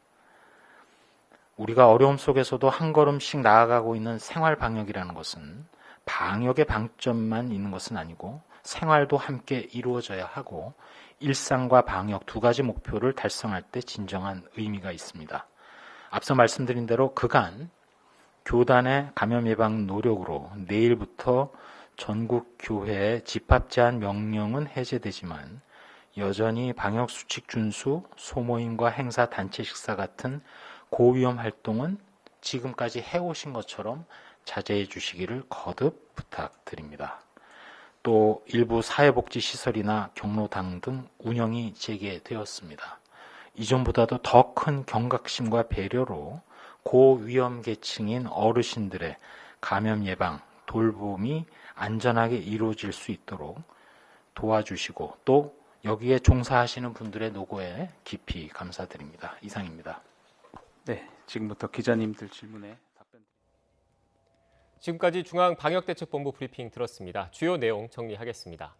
우리가 어려움 속에서도 한 걸음씩 나아가고 있는 생활 방역이라는 것은 방역의 방점만 있는 것은 아니고 생활도 함께 이루어져야 하고 일상과 방역 두 가지 목표를 달성할 때 진정한 의미가 있습니다. 앞서 말씀드린 대로 그간 교단의 감염 예방 노력으로 내일부터 전국 교회의 집합 제한 명령은 해제되지만 여전히 방역 수칙 준수, 소모임과 행사 단체 식사 같은 고위험 활동은 지금까지 해오신 것처럼 자제해 주시기를 거듭 부탁드립니다. 또 일부 사회복지시설이나 경로당 등 운영이 재개되었습니다. 이전보다도 더 큰 경각심과 배려로 고위험 계층인 어르신들의 감염 예방, 돌봄이 안전하게 이루어질 수 있도록 도와주시고 또 여기에 종사하시는 분들의 노고에 깊이 감사드립니다. 이상입니다. 네, 지금부터 기자님들 질문에 답변. 지금까지 중앙방역대책본부 브리핑 들었습니다. 주요 내용 정리하겠습니다.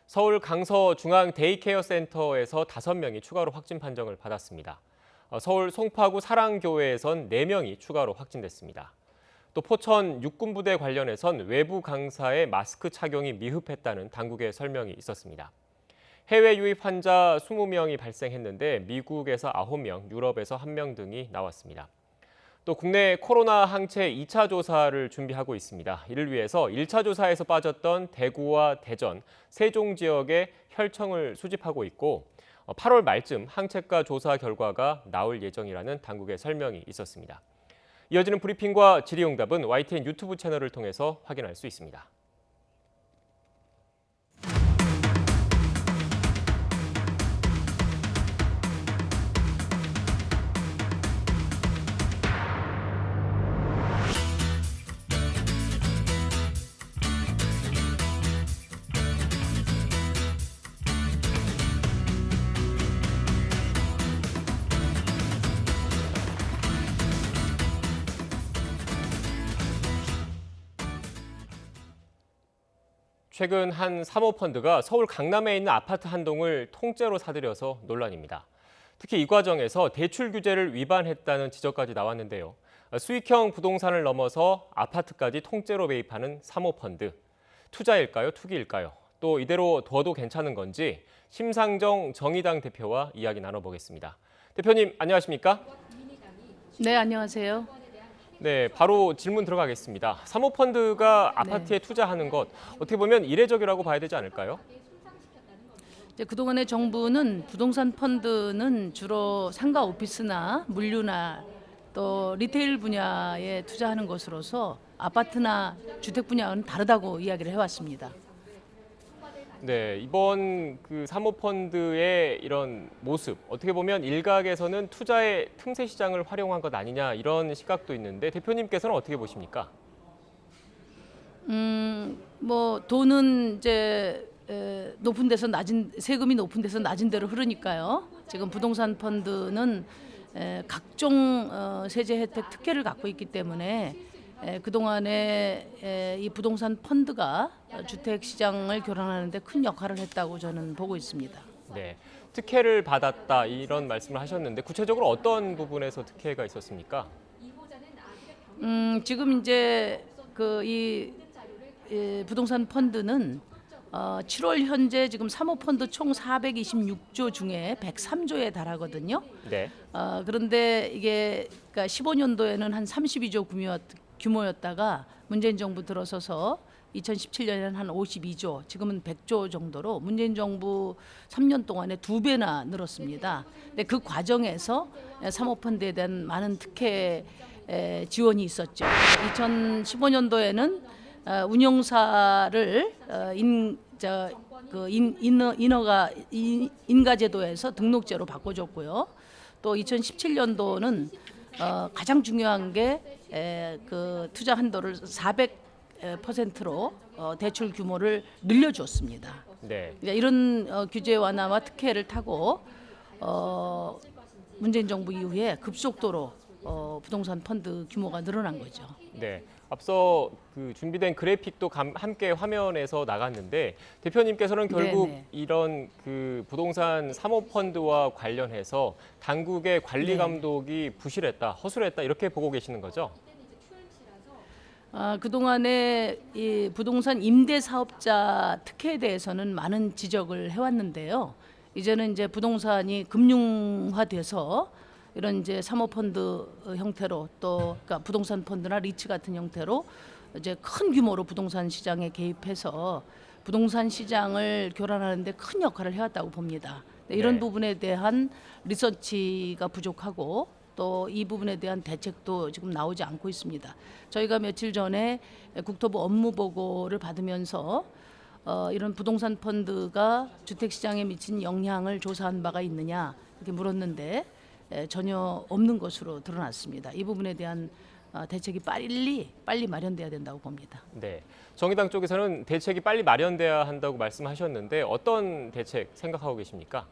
서울 강서 중앙 데이케어 센터에서 5명이 추가로 확진 판정을 받았습니다. 서울 송파구 사랑교회에선 4명이 추가로 확진됐습니다. 또 포천 육군부대 관련해선 외부 강사의 마스크 착용이 미흡했다는 당국의 설명이 있었습니다. 해외 유입 환자 20명이 발생했는데 미국에서 9명, 유럽에서 1명 등이 나왔습니다. 또 국내 코로나 항체 2차 조사를 준비하고 있습니다. 이를 위해서 1차 조사에서 빠졌던 대구와 대전, 세종 지역의 혈청을 수집하고 있고 8월 말쯤 항체가 조사 결과가 나올 예정이라는 당국의 설명이 있었습니다. 이어지는 브리핑과 질의응답은 YTN 유튜브 채널을 통해서 확인할 수 있습니다. 최근 한 사모펀드가 서울 강남에 있는 아파트 한 동을 통째로 사들여서 논란입니다. 특히 이 과정에서 대출 규제를 위반했다는 지적까지 나왔는데요. 수익형 부동산을 넘어서 아파트까지 통째로 매입하는 사모펀드. 투자일까요? 투기일까요? 또 이대로 둬도 괜찮은 건지 심상정 정의당 대표와 이야기 나눠보겠습니다. 대표님 안녕하십니까? 네, 안녕하세요. 네, 바로 질문 들어가겠습니다. 사모펀드가 아파트에 투자하는 것 어떻게 보면 이례적이라고 봐야 되지 않을까요? 이제 그동안의 정부는 부동산 펀드는 주로 상가 오피스나 물류나 또 리테일 분야에 투자하는 것으로서 아파트나 주택 분야는 다르다고 이야기를 해왔습니다. 네, 이번 그 사모펀드의 이런 모습 어떻게 보면 일각에서는 투자의 틈새 시장을 활용한 것 아니냐 이런 시각도 있는데 대표님께서는 어떻게 보십니까? 뭐 돈은 이제 높은 데서 낮은 세금이 높은 데서 낮은 데로 흐르니까요. 지금 부동산 펀드는 각종 세제 혜택 특혜를 갖고 있기 때문에 그동안에 이 부동산 펀드가 주택 시장을 교란하는 데 큰 역할을 했다고 저는 보고 있습니다. 네, 특혜를 받았다 이런 말씀을 하셨는데 구체적으로 어떤 부분에서 특혜가 있었습니까? 지금 이제 이 부동산 펀드는 7월 현재 지금 사모펀드 총 426조 중에 103조에 달하거든요. 네. 그런데 이게 그러니까 15년도에는 한 32조 규모였다가 문재인 정부 들어서서 2017년에는 한 52조, 지금은 100조 정도로 문재인 정부 3년 동안에 2배나 늘었습니다. 근데 그 과정에서 사모펀드에 대한 많은 특혜 지원이 있었죠. 2015년도에는 운영사를 인가제도에서 등록제로 바꿔줬고요. 또 2017년도는 가장 중요한 게 그 투자 한도를 400%로 대출 규모를 늘려줬습니다. 네. 그러니까 이런 규제 완화와 특혜를 타고 문재인 정부 이후에 급속도로 부동산 펀드 규모가 늘어난 거죠. 네. 앞서 그 준비된 그래픽도 함께 화면에서 나갔는데 대표님께서는 결국 네네. 이런 그 부동산 사모펀드와 관련해서 당국의 관리 감독이 부실했다, 허술했다 이렇게 보고 계시는 거죠? 그동안에 이 부동산 임대 사업자 특혜에 대해서는 많은 지적을 해왔는데요. 이제는 이제 부동산이 금융화돼서 이런 이제 사모펀드 형태로 또 그러니까 부동산 펀드나 리츠 같은 형태로 이제 큰 규모로 부동산 시장에 개입해서 부동산 시장을 교란하는 데 큰 역할을 해왔다고 봅니다. 이런 네. 부분에 대한 리서치가 부족하고 또 이 부분에 대한 대책도 지금 나오지 않고 있습니다. 저희가 며칠 전에 국토부 업무 보고를 받으면서 이런 부동산 펀드가 주택 시장에 미친 영향을 조사한 바가 있느냐 이렇게 물었는데 전혀 없는 것으로 드러났습니다. 이 부분에 대한 대책이 빨리 마련돼야 된다고 봅니다. 네. 정의당 쪽에서는 대책이 빨리 마련돼야 한다고 말씀하셨는데 어떤 대책 생각하고 계십니까?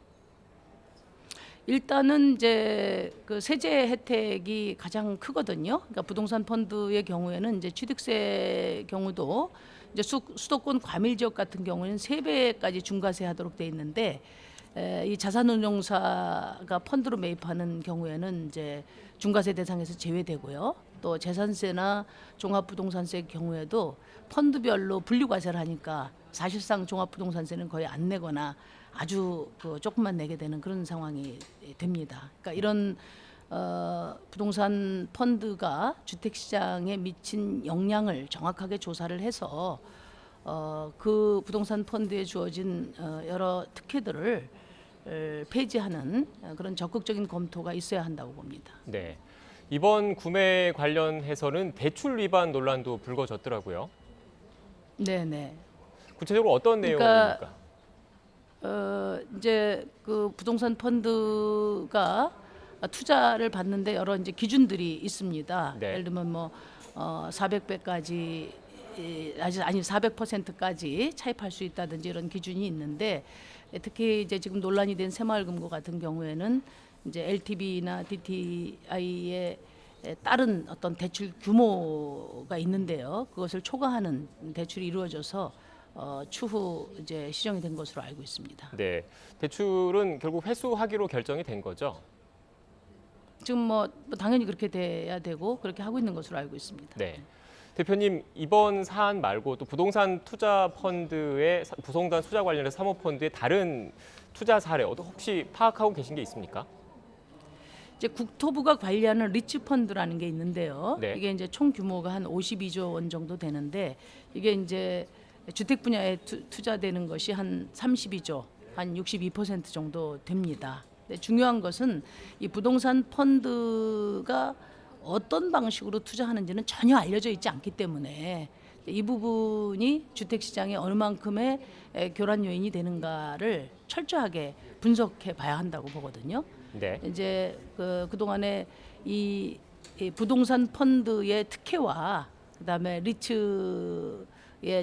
일단은 이제 그 세제 혜택이 가장 크거든요. 그러니까 부동산 펀드의 경우에는 이제 취득세 경우도 이제 수도권 과밀 지역 같은 경우에는 3배까지 중과세 하도록 돼 있는데 이 자산운용사가 펀드로 매입하는 경우에는 이제 중과세 대상에서 제외되고요. 또 재산세나 종합부동산세 경우에도 펀드별로 분류과세를 하니까 사실상 종합부동산세는 거의 안 내거나 아주 조금만 내게 되는 그런 상황이 됩니다. 그러니까 이런 부동산 펀드가 주택시장에 미친 영향을 정확하게 조사를 해서 그 부동산 펀드에 주어진 여러 특혜들을 폐지하는 그런 적극적인 검토가 있어야 한다고 봅니다. 네. 이번 구매 관련해서는 대출 위반 논란도 불거졌더라고요. 네네. 구체적으로 어떤 내용입니까? 이제 그 부동산 펀드가 투자를 받는데 여러 이제 기준들이 있습니다. 네. 예를 들면 뭐 400배까지 아니 400%까지 차입할 수 있다든지 이런 기준이 있는데 특히 이제 지금 논란이 된 새마을금고 같은 경우에는 이제 LTV나 DTI에 따른 어떤 대출 규모가 있는데요. 그것을 초과하는 대출이 이루어져서 추후 이제 시정이 된 것으로 알고 있습니다. 네, 대출은 결국 회수하기로 결정이 된 거죠? 지금 뭐 당연히 그렇게 돼야 되고 그렇게 하고 있는 것으로 알고 있습니다. 네. 대표님, 이번 사안 말고 또 부동산 투자 펀드의 부동산 투자 관련해서 사모펀드의 다른 투자 사례 혹시 파악하고 계신 게 있습니까? 이제 국토부가 관리하는 리츠 펀드라는 게 있는데요. 네. 이게 이제 총 규모가 한 52조 원 정도 되는데 이게 이제 주택 분야에 투자되는 것이 한 32조, 한 62% 정도 됩니다. 근데 중요한 것은 이 부동산 펀드가 어떤 방식으로 투자하는지는 전혀 알려져 있지 않기 때문에 이 부분이 주택시장에 어느 만큼의 교란 요인이 되는가를 철저하게 분석해 봐야 한다고 보거든요. 네. 이제 그동안에 이 부동산 펀드의 특혜와 그다음에 리츠의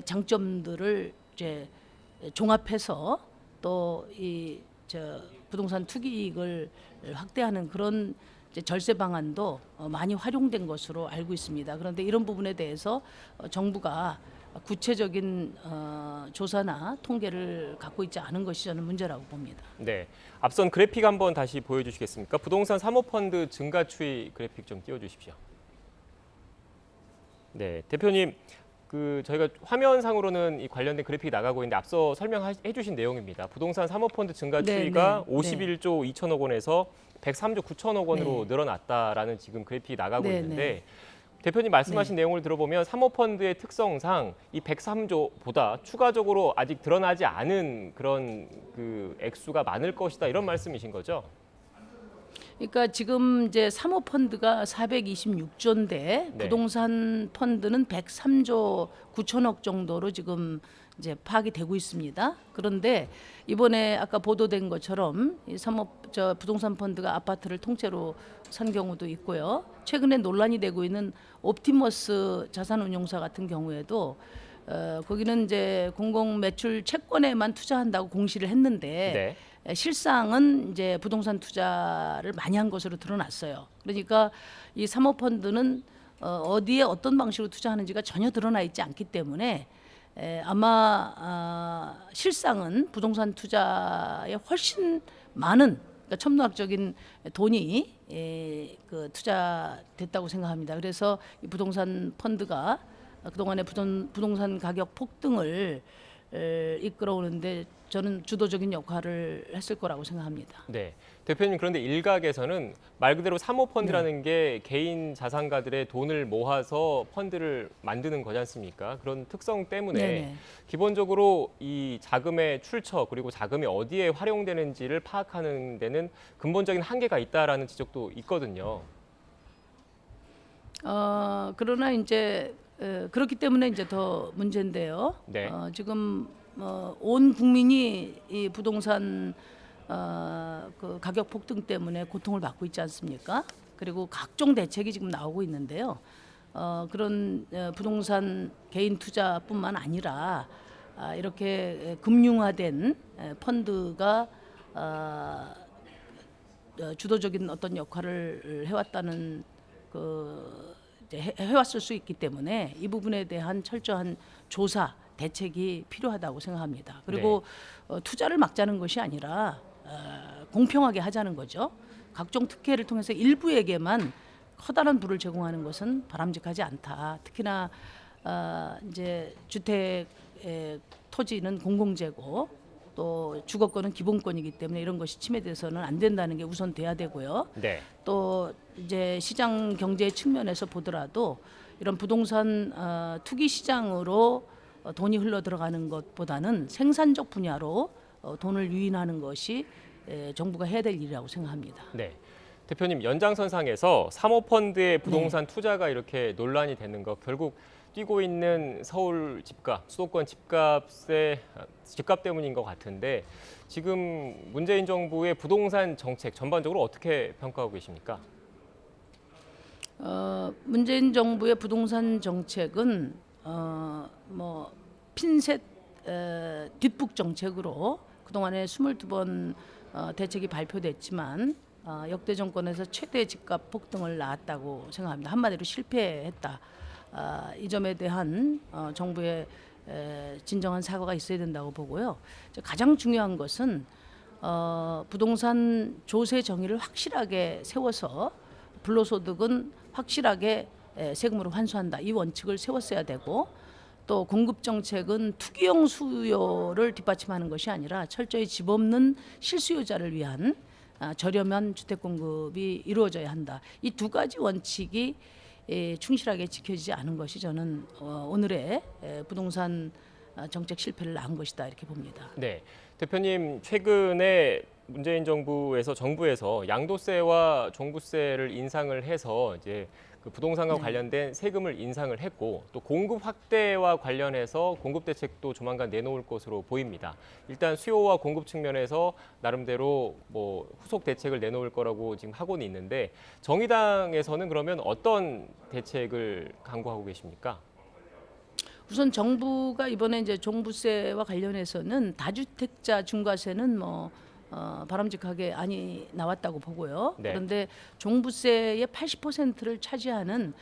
장점들을 이제 종합해서 또 부동산 투기 이익을 확대하는 그런 이제 절세 방안도 많이 활용된 것으로 알고 있습니다. 그런데 이런 부분에 대해서 정부가 구체적인 조사나 통계를 갖고 있지 않은 것이 저는 문제라고 봅니다. 네, 앞선 그래픽 한번 다시 보여주시겠습니까? 부동산 사모펀드 증가 추이 그래픽 좀 띄워주십시오. 네, 대표님, 저희가 화면상으로는 이 관련된 그래픽이 나가고 있는데 앞서 설명해주신 내용입니다. 부동산 사모펀드 증가 추이가 51조 2천억 원에서 103조 9천억 원으로 늘어났다라는 지금 그래픽이 나가고 있는데 대표님 말씀하신 내용을 들어보면 사모펀드의 특성상 이 103조보다 추가적으로 아직 드러나지 않은 그런 그 액수가 많을 것이다 이런 말씀이신 거죠? 그러니까 지금 이제 사모펀드가 426조인데 부동산 펀드는 103조 9천억 정도로 지금 이제 파악이 되고 있습니다. 그런데 이번에 아까 보도된 것처럼 이 부동산 펀드가 아파트를 통째로 산 경우도 있고요. 최근에 논란이 되고 있는 옵티머스 자산운용사 같은 경우에도 거기는 이제 공공 매출 채권에만 투자한다고 공시를 했는데 실상은 이제 부동산 투자를 많이 한 것으로 드러났어요. 그러니까 이 사모펀드는 어디에 어떤 방식으로 투자하는지가 전혀 드러나 있지 않기 때문에 아마 실상은 부동산 투자에 훨씬 많은 그러니까 천문학적인 돈이 그 투자됐다고 생각합니다. 그래서 이 부동산 펀드가 그동안의 부동산 가격 폭등을 이끌어오는데 저는 주도적인 역할을 했을 거라고 생각합니다. 네, 대표님 그런데 일각에서는 말 그대로 사모펀드라는 게 개인 자산가들의 돈을 모아서 펀드를 만드는 거지 않습니까? 그런 특성 때문에 기본적으로 이 자금의 출처 그리고 자금이 어디에 활용되는지를 파악하는 데는 근본적인 한계가 있다라는 지적도 있거든요. 그러나 이제 그렇기 때문에 이제 더 문제인데요. 지금 온 국민이 이 부동산 그 가격 폭등 때문에 고통을 받고 있지 않습니까? 그리고 각종 대책이 지금 나오고 있는데요. 그런 부동산 개인 투자뿐만 아니라 이렇게 금융화된 펀드가 주도적인 어떤 역할을 해왔다는 해왔을 수 있기 때문에 이 부분에 대한 철저한 조사 대책이 필요하다고 생각합니다. 그리고 투자를 막자는 것이 아니라 공평하게 하자는 거죠. 각종 특혜를 통해서 일부에게만 커다란 부를 제공하는 것은 바람직하지 않다. 특히나 이제 주택 토지는 공공재고 또 주거권은 기본권이기 때문에 이런 것이 침해돼서는 안 된다는 게 우선 돼야 되고요. 또 이제 시장 경제 측면에서 보더라도 이런 부동산 투기 시장으로 돈이 흘러 들어가는 것보다는 생산적 분야로 돈을 유인하는 것이 정부가 해야 될 일이라고 생각합니다. 네, 대표님 연장선상에서 사모펀드의 부동산 투자가 이렇게 논란이 되는 것 결국 뛰고 있는 서울 집값, 수도권 집값 때문인 것 같은데 지금 문재인 정부의 부동산 정책 전반적으로 어떻게 평가하고 계십니까? 문재인 정부의 부동산 정책은 뭐 핀셋 뒷북 정책으로 그동안에 22번 대책이 발표됐지만 역대 정권에서 최대 집값 폭등을 낳았다고 생각합니다. 한마디로 실패했다. 이 점에 대한 정부의 진정한 사과가 있어야 된다고 보고요. 가장 중요한 것은 부동산 조세 정의를 확실하게 세워서 불로소득은 확실하게 세금으로 환수한다. 이 원칙을 세웠어야 되고 또 공급 정책은 투기용 수요를 뒷받침하는 것이 아니라 철저히 집 없는 실수요자를 위한 저렴한 주택 공급이 이루어져야 한다. 이 두 가지 원칙이 충실하게 지켜지지 않은 것이 저는 오늘의 부동산 정책 실패를 낳은 것이다 이렇게 봅니다. 네, 대표님 최근에 문재인 정부에서 양도세와 종부세를 인상을 해서 이제 그 부동산과 관련된 세금을 인상을 했고 또 공급 확대와 관련해서 공급 대책도 조만간 내놓을 것으로 보입니다. 일단 수요와 공급 측면에서 나름대로 뭐 후속 대책을 내놓을 거라고 지금 하고는 있는데 정의당에서는 그러면 어떤 대책을 강구하고 계십니까? 우선 정부가 이번에 이제 종부세와 관련해서는 다주택자 중과세는 바람직하게 안이 나왔다고 보고요. 그런데 종부세의 80%를 차지하는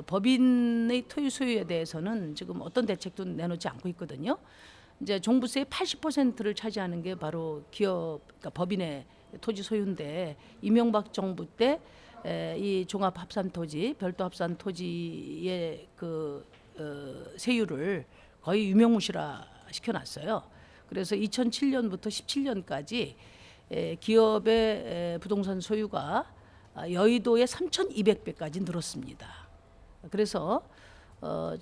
법인의 토지 소유에 대해서는 지금 어떤 대책도 내놓지 않고 있거든요. 이제 종부세의 80%를 차지하는 게 바로 기업, 그러니까 법인의 토지 소유인데 이명박 정부 때 이 종합합산토지, 별도합산토지의 세율을 거의 유명무실화 시켜놨어요. 그래서 2007년부터 17년까지 기업의 부동산 소유가 여의도의 3,200배까지 늘었습니다. 그래서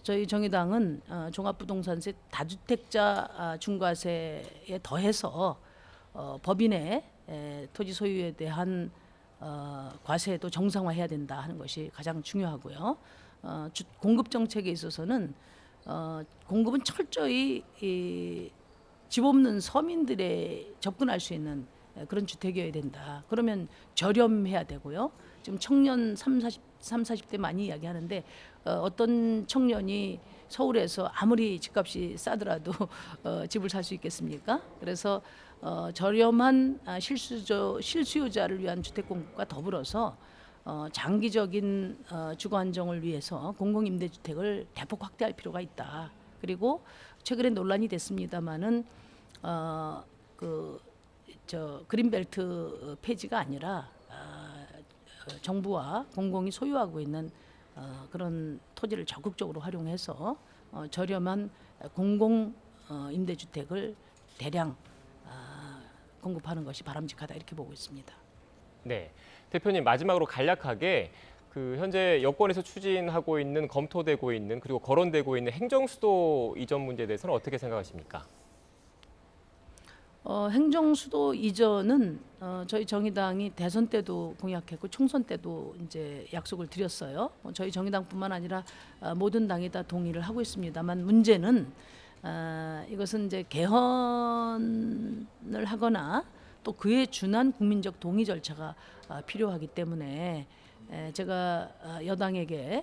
저희 정의당은 종합부동산세 다주택자 중과세에 더해서 법인의 토지 소유에 대한 과세도 정상화해야 된다 하는 것이 가장 중요하고요. 공급 정책에 있어서는 공급은 철저히 집 없는 서민들의 접근할 수 있는 그런 주택이어야 된다. 그러면 저렴해야 되고요. 지금 청년 40대 많이 이야기하는데 어떤 청년이 서울에서 아무리 집값이 싸더라도 집을 살 수 있겠습니까? 그래서 저렴한 실수요자를 위한 주택 공급과 더불어서 장기적인 주거 안정을 위해서 공공임대주택을 대폭 확대할 필요가 있다. 그리고 최근에 논란이 됐습니다마는 그린벨트 폐지가 아니라 정부와 공공이 소유하고 있는 그런 토지를 적극적으로 활용해서 저렴한 공공 임대주택을 대량 공급하는 것이 바람직하다 이렇게 보고 있습니다. 네, 대표님 마지막으로 간략하게 현재 여권에서 추진하고 있는 검토되고 있는 그리고 거론되고 있는 행정수도 이전 문제에 대해서는 어떻게 생각하십니까? 행정수도 이전은 저희 정의당이 대선 때도 공약했고 총선 때도 이제 약속을 드렸어요. 저희 정의당뿐만 아니라 모든 당이 다 동의를 하고 있습니다만 문제는 이것은 이제 개헌을 하거나 또 그에 준한 국민적 동의 절차가 필요하기 때문에 제가 여당에게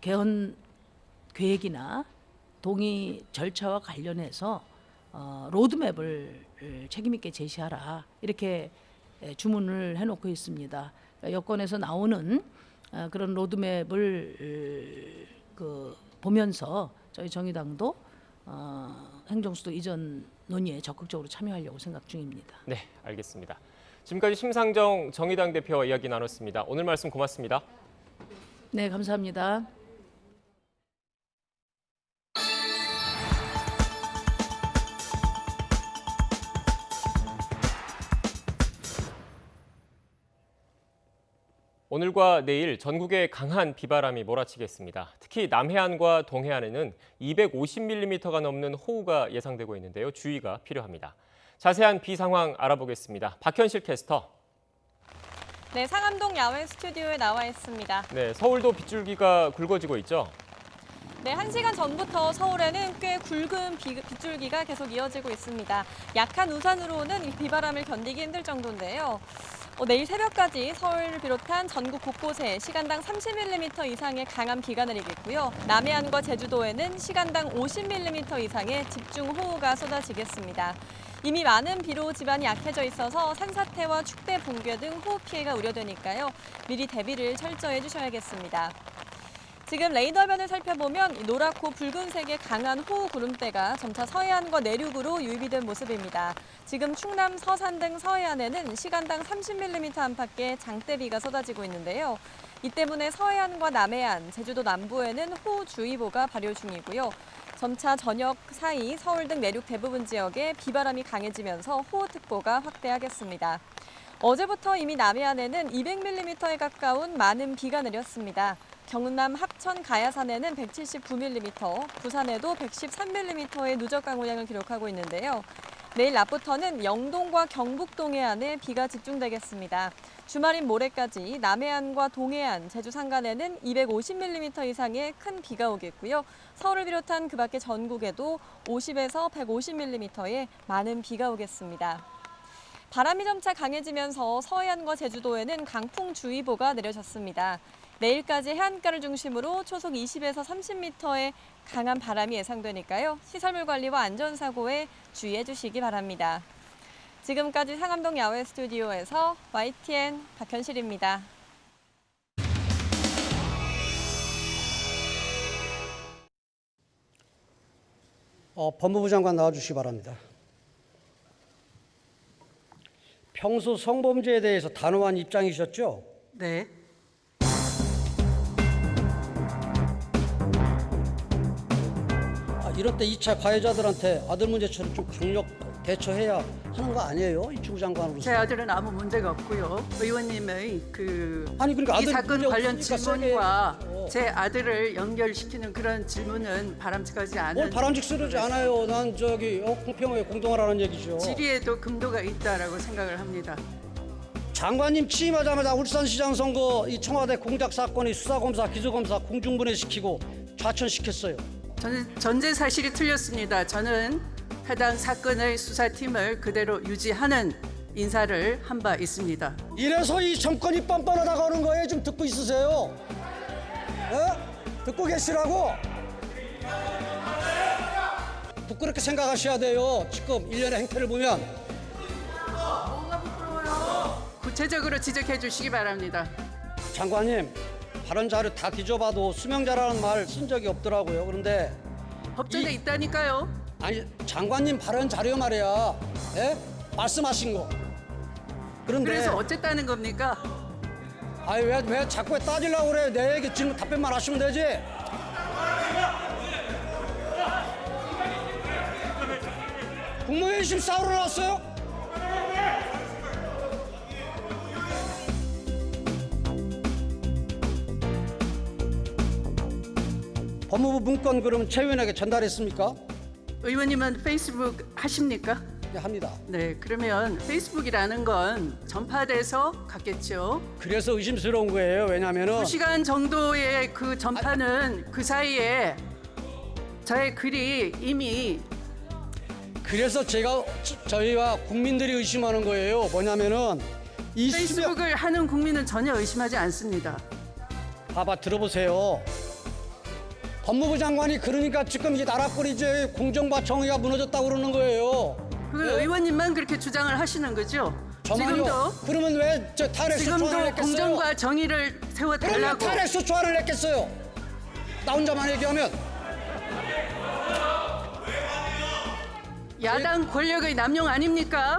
개헌 계획이나 동의 절차와 관련해서 로드맵을 책임 있게 제시하라 이렇게 주문을 해놓고 있습니다. 여권에서 나오는 그런 로드맵을 보면서 저희 정의당도 행정수도 이전 논의에 적극적으로 참여하려고 생각 중입니다. 네, 알겠습니다. 지금까지 심상정 정의당 대표와 이야기 나눴습니다. 오늘 말씀 고맙습니다. 네, 감사합니다. 오늘과 내일 전국에 강한 비바람이 몰아치겠습니다. 특히 남해안과 동해안에는 250mm가 넘는 호우가 예상되고 있는데요. 주의가 필요합니다. 자세한 비 상황 알아보겠습니다. 박현실 캐스터. 네, 상암동 야외 스튜디오에 나와 있습니다. 네, 서울도 빗줄기가 굵어지고 있죠. 네, 1시간 전부터 서울에는 꽤 굵은 빗줄기가 계속 이어지고 있습니다. 약한 우산으로는 이 비바람을 견디기 힘들 정도인데요. 내일 새벽까지 서울을 비롯한 전국 곳곳에 시간당 30mm 이상의 강한 비가 내리겠고요. 남해안과 제주도에는 시간당 50mm 이상의 집중호우가 쏟아지겠습니다. 이미 많은 비로 지반이 약해져 있어서 산사태와 축대 붕괴 등 호우 피해가 우려되니까요. 미리 대비를 철저히 해주셔야겠습니다. 지금 레이더변을 살펴보면 노랗고 붉은색의 강한 호우 구름대가 점차 서해안과 내륙으로 유입이 된 모습입니다. 지금 충남, 서산 등 서해안에는 시간당 30mm 안팎의 장대비가 쏟아지고 있는데요. 이 때문에 서해안과 남해안, 제주도 남부에는 호우주의보가 발효 중이고요. 점차 저녁 사이 서울 등 내륙 대부분 지역에 비바람이 강해지면서 호우특보가 확대하겠습니다. 어제부터 이미 남해안에는 200mm에 가까운 많은 비가 내렸습니다. 경남 합천 가야산에는 179mm, 부산에도 113mm의 누적 강우량을 기록하고 있는데요. 내일 낮부터는 영동과 경북 동해안에 비가 집중되겠습니다. 주말인 모레까지 남해안과 동해안, 제주 산간에는 250mm 이상의 큰 비가 오겠고요. 서울을 비롯한 그 밖의 전국에도 50에서 150mm의 많은 비가 오겠습니다. 바람이 점차 강해지면서 서해안과 제주도에는 강풍주의보가 내려졌습니다. 내일까지 해안가를 중심으로 초속 20에서 30m의 강한 바람이 예상되니까요. 시설물 관리와 안전사고에 주의해 주시기 바랍니다. 지금까지 상암동 야외 스튜디오에서 YTN 박현실입니다. 법무부 장관 나와주시기 바랍니다. 평소 성범죄에 대해서 단호한 입장이셨죠? 네. 이럴 때 2차 가해자들한테 아들 문제처럼 좀 대처해야 하는 거 아니에요? 이 주구 장관으로서. 제 아들은 아무 문제가 없고요. 의원님의 아니, 그러니까 이 아들 사건 문제 관련 없으니까 질문과 세게 제 아들을 연결시키는 그런 질문은 바람직하지 않은. 뭘 바람직스러우지 않아요. 난 공평하게 공동하라는 얘기죠. 질의에도 금도가 있다라고 생각을 합니다. 장관님 취임하자마자 울산시장 선거 이 청와대 공작 사건의 수사검사, 기소검사 공중분해시키고 좌천시켰어요. 저는 전제 사실이 틀렸습니다. 저는 해당 사건의 수사팀을 그대로 유지하는 인사를 한 바 있습니다. 이래서 이 정권이 뻔뻔하다고 하는 거예요. 좀 듣고 있으세요. 듣고 계시라고. 부끄럽게 생각하셔야 돼요. 지금 일련의 행태를 보면. 뭐가 부끄러워요? 구체적으로 지적해 주시기 바랍니다. 장관님, 발언 자료 다 뒤져봐도 수명자라는 말 쓴 적이 없더라고요. 그런데 법전에 있다니까요. 아니, 장관님 발언 자료 말이야. 말씀하신 거. 그런데 그래서 어쨌다는 겁니까? 아니 왜 자꾸 따지려고 그래? 내 얘기 질문 답변만 하시면 되지. 국무회의 지금 싸우러 나왔어요? 법무부 문건 그럼 최 의원에게 전달했습니까? 의원님은 페이스북 하십니까? 네, 합니다. 네, 그러면 페이스북이라는 건 전파돼서 갔겠죠. 그래서 의심스러운 거예요. 왜냐면은 2시간 정도의 그 전파는 그 사이에 저의 글이 이미 그래서 제가 저희와 국민들이 의심하는 거예요. 뭐냐면은 이 페이스북을 하는 국민은 전혀 의심하지 않습니다. 봐봐 들어보세요. 법무부 장관이 그러니까 지금 이 나라꼴이 이제 공정과 정의가 무너졌다고 그러는 거예요. 그걸 의원님만 그렇게 주장을 하시는 거죠? 저만요. 지금도 그러면 왜 저 탄핵 소추안을 지금도 냈겠어요? 공정과 정의를 세워달라고. 그러면 탄핵 소추안을 냈겠어요? 나 혼자만 얘기하면. 야당 권력의 남용 아닙니까?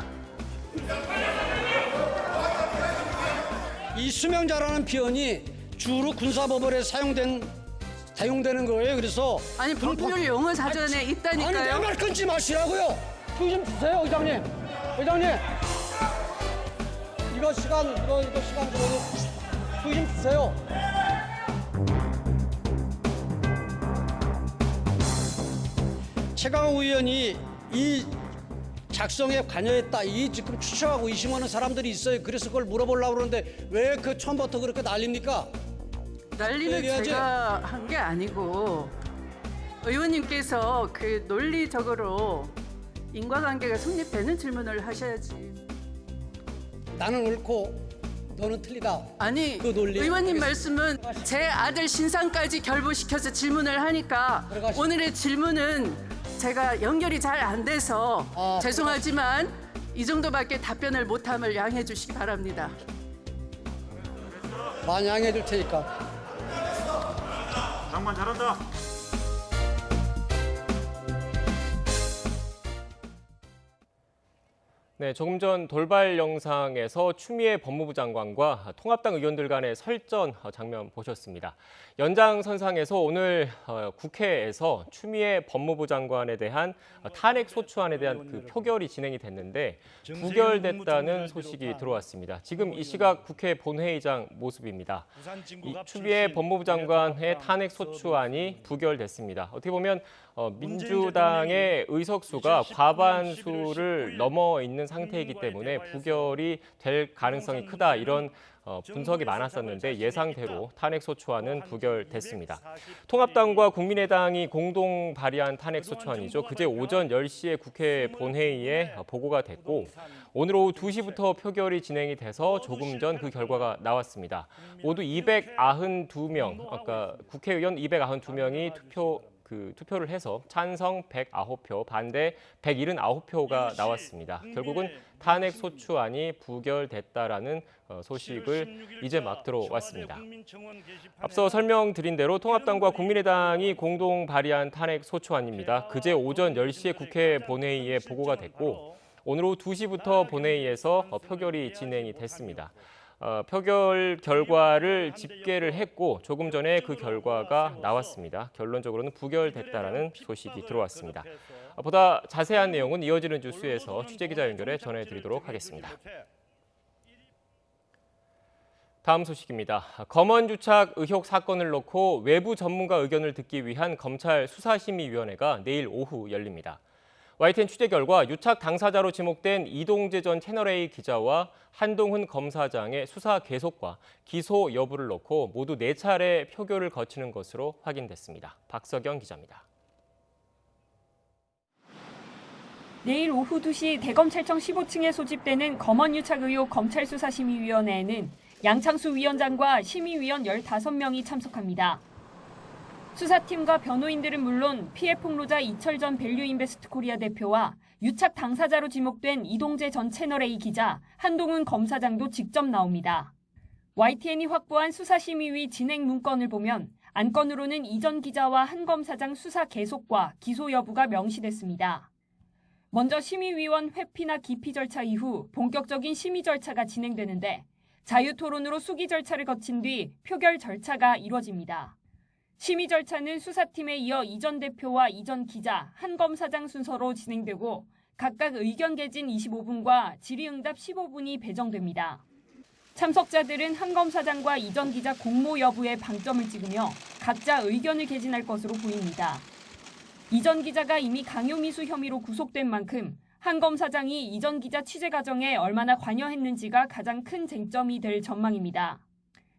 이 수명자라는 표현이 주로 군사법원에 사용되는 거예요. 그래서 아니 분별 용어 사전에 있다니까요. 아니 내 말 끊지 마시라고요. 표기 좀 주세요, 의장님. 의장님. 이거 시간 들어도 표기 좀 주세요. 최강욱 의원이 이 작성에 관여했다. 이 지금 추측하고 의심하는 사람들이 있어요. 그래서 그걸 물어보려고 그러는데 왜 그 처음부터 그렇게 난립니까? 난리는 얘기하지. 제가 한 게 아니고 의원님께서 그 논리적으로 인과관계가 성립되는 질문을 하셔야지. 나는 옳고 너는 틀리다. 아니 그 논리. 의원님 말씀은 제 아들 신상까지 결부시켜서 질문을 하니까 오늘의 질문은 제가 연결이 잘 안 돼서 죄송하지만 이 정도밖에 답변을 못함을 양해해 주시기 바랍니다. 많이 양해해 줄 테니까. 장관 잘한다. 네, 조금 전 돌발 영상에서 추미애 법무부 장관과 통합당 의원들 간의 설전 장면 보셨습니다. 연장선상에서 오늘 국회에서 추미애 법무부 장관에 대한 탄핵 소추안에 대한 그 표결이 진행이 됐는데 부결됐다는 소식이 들어왔습니다. 지금 이 시각 국회 본회의장 모습입니다. 이 추미애 법무부 장관의 탄핵 소추안이 부결됐습니다. 어떻게 보면 민주당의 의석수가 과반수를 넘어 있는 상태이기 때문에 부결이 될 가능성이 크다 이런 분석이 많았었는데 예상대로 탄핵소추안은 부결됐습니다. 통합당과 국민의당이 공동 발의한 탄핵소추안이죠. 그제 오전 10시에 국회 본회의에 보고가 됐고 오늘 오후 2시부터 표결이 진행이 돼서 조금 전 그 결과가 나왔습니다. 모두 292명, 아까 국회의원 292명이 투표를 해서 찬성 109표, 반대 179표가 나왔습니다. 결국은 탄핵 소추안이 부결됐다라는 소식을 이제 막 들어왔습니다. 앞서 설명드린 대로 통합당과 국민의당이 공동 발의한 탄핵 소추안입니다. 그제 오전 10시에 국회 본회의에 보고가 됐고 오늘 오후 2시부터 본회의에서 표결이 진행이 됐습니다. 표결 결과를 집계를 했고 조금 전에 그 결과가 나왔습니다. 결론적으로는 부결됐다라는 소식이 들어왔습니다. 보다 자세한 내용은 이어지는 뉴스에서 취재기자 연결해 전해드리도록 하겠습니다. 다음 소식입니다. 검언 유착 의혹 사건을 놓고 외부 전문가 의견을 듣기 위한 검찰 수사심의위원회가 내일 오후 열립니다. YTN 취재 결과 유착 당사자로 지목된 이동재 전 채널A 기자와 한동훈 검사장의 수사 계속과 기소 여부를 놓고 모두 4차례 표결을 거치는 것으로 확인됐습니다. 박석영 기자입니다. 내일 오후 2시 대검찰청 15층에 소집되는 검언 유착 의혹 검찰수사심의위원회에는 양창수 위원장과 심의위원 15명이 참석합니다. 수사팀과 변호인들은 물론 피해 폭로자 이철 전 밸류인베스트 코리아 대표와 유착 당사자로 지목된 이동재 전 채널A 기자, 한동훈 검사장도 직접 나옵니다. YTN이 확보한 수사심의위 진행 문건을 보면 안건으로는 이 전 기자와 한 검사장 수사 계속과 기소 여부가 명시됐습니다. 먼저 심의위원 회피나 기피 절차 이후 본격적인 심의 절차가 진행되는데 자유토론으로 수기 절차를 거친 뒤 표결 절차가 이뤄집니다. 심의 절차는 수사팀에 이어 이 전 대표와 이 전 기자, 한 검사장 순서로 진행되고 각각 의견 개진 25분과 질의응답 15분이 배정됩니다. 참석자들은 한 검사장과 이 전 기자 공모 여부에 방점을 찍으며 각자 의견을 개진할 것으로 보입니다. 이 전 기자가 이미 강요미수 혐의로 구속된 만큼 한 검사장이 이 전 기자 취재 과정에 얼마나 관여했는지가 가장 큰 쟁점이 될 전망입니다.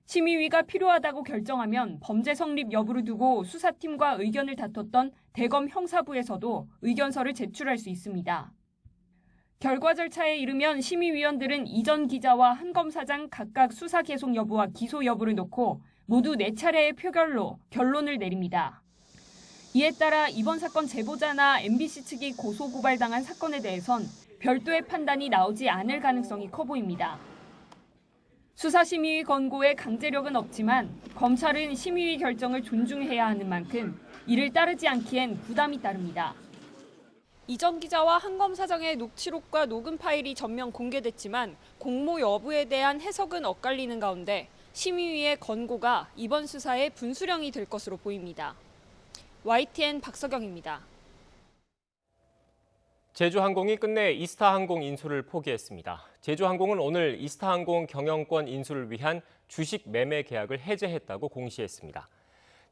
심의위가 필요하다고 결정하면 범죄 성립 여부를 두고 수사팀과 의견을 다퉜던 대검 형사부에서도 의견서를 제출할 수 있습니다. 결과 절차에 이르면 심의위원들은 이 전 기자와 한 검사장 각각 수사 계속 여부와 기소 여부를 놓고 모두 4차례의 표결로 결론을 내립니다. 이에 따라 이번 사건 제보자나 MBC 측이 고소고발당한 사건에 대해선 별도의 판단이 나오지 않을 가능성이 커 보입니다. 수사심의위 권고에 강제력은 없지만 검찰은 심의위 결정을 존중해야 하는 만큼 이를 따르지 않기엔 부담이 따릅니다. 이 전 기자와 한 검사장의 녹취록과 녹음 파일이 전면 공개됐지만 공모 여부에 대한 해석은 엇갈리는 가운데 심의위의 권고가 이번 수사의 분수령이 될 것으로 보입니다. YTN 박석영입니다. 제주항공이 끝내 이스타항공 인수를 포기했습니다. 제주항공은 오늘 이스타항공 경영권 인수를 위한 주식 매매 계약을 해제했다고 공시했습니다.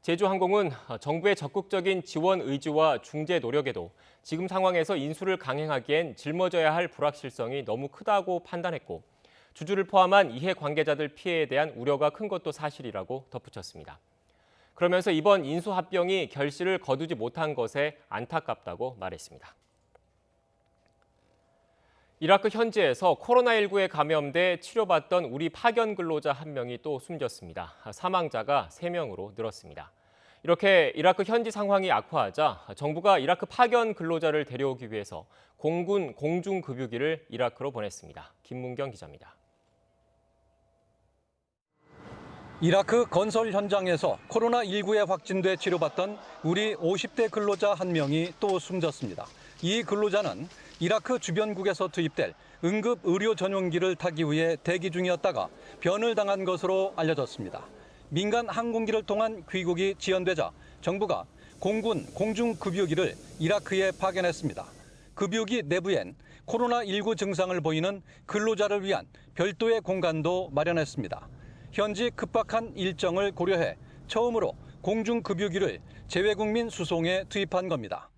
제주항공은 정부의 적극적인 지원 의지와 중재 노력에도 지금 상황에서 인수를 강행하기엔 짊어져야 할 불확실성이 너무 크다고 판단했고 주주를 포함한 이해관계자들 피해에 대한 우려가 큰 것도 사실이라고 덧붙였습니다. 그러면서 이번 인수합병이 결실을 거두지 못한 것에 안타깝다고 말했습니다. 이라크 현지에서 코로나19에 감염돼 치료받던 우리 파견 근로자 1명이 또 숨졌습니다. 사망자가 3명으로 늘었습니다. 이렇게 이라크 현지 상황이 악화하자 정부가 이라크 파견 근로자를 데려오기 위해서 공군 공중급유기를 이라크로 보냈습니다. 김문경 기자입니다. 이라크 건설 현장에서 코로나19에 확진돼 치료받던 우리 50대 근로자 1명이 또 숨졌습니다. 이 근로자는 이라크 주변국에서 투입될 응급 의료 전용기를 타기 위해 대기 중이었다가 변을 당한 것으로 알려졌습니다. 민간 항공기를 통한 귀국이 지연되자 정부가 공군 공중급유기를 이라크에 파견했습니다. 급유기 내부엔 코로나19 증상을 보이는 근로자를 위한 별도의 공간도 마련했습니다. 현지 급박한 일정을 고려해 처음으로 공중급유기를 재외국민 수송에 투입한 겁니다.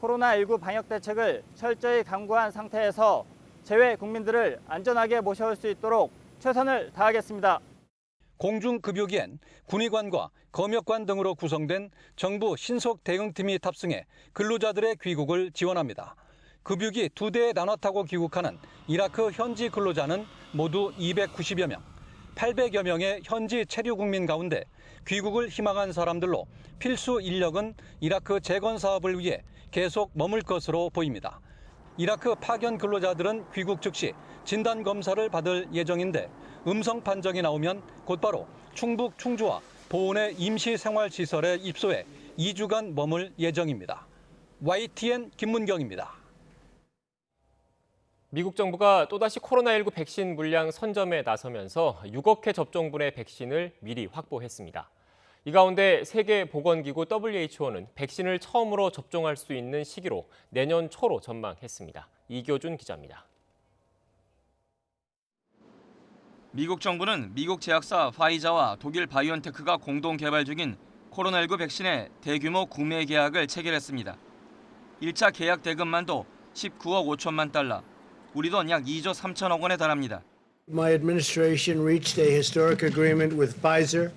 코로나19 방역 대책을 철저히 강구한 상태에서 재외 국민들을 안전하게 모셔올 수 있도록 최선을 다하겠습니다. 공중급유기엔 군의관과 검역관 등으로 구성된 정부 신속 대응팀이 탑승해 근로자들의 귀국을 지원합니다. 급유기 2대에 나눠 타고 귀국하는 이라크 현지 근로자는 모두 290여 명. 800여 명의 현지 체류 국민 가운데 귀국을 희망한 사람들로 필수 인력은 이라크 재건 사업을 위해 계속 머물 것으로 보입니다. 이라크 파견 근로자들은 귀국 즉시 진단 검사를 받을 예정인데 음성 판정이 나오면 곧바로 충북 충주와 보은의 임시생활시설에 입소해 2주간 머물 예정입니다. YTN 김문경입니다. 미국 정부가 또다시 코로나19 백신 물량 선점에 나서면서 6억 회 접종분의 백신을 미리 확보했습니다. 이 가운데 세계보건기구 WHO는 백신을 처음으로 접종할 수 있는 시기로 내년 초로 전망했습니다. 이교준 기자입니다. 미국 정부는 미국 제약사 화이자와 독일 바이온테크가 공동 개발 중인 코로나19 백신의 대규모 구매 계약을 체결했습니다. 1차 계약 대금만도 19억 5천만 달러, 우리 돈 약 2조 3천억 원에 달합니다. My administration reached a historic agreement with Pfizer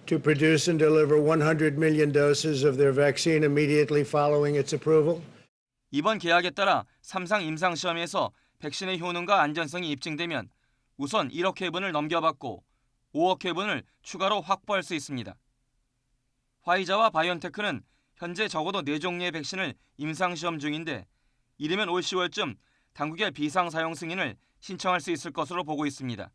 to produce and deliver 100 million doses of their vaccine immediately following its approval. 이번 계약에 따라 3상 임상 시험에서 백신의 효능과 안전성이 입증되면 우선 1억 회분을 넘겨받고 5억 회분을 추가로 확보할 수 있습니다. 화이자와 바이온테크는 현재 적어도 4종류의 백신을 임상 시험 중인데 이르면 올 10월쯤 당국의 비상 사용 승인을 신청할 수 있을 것으로 보고 있습니다.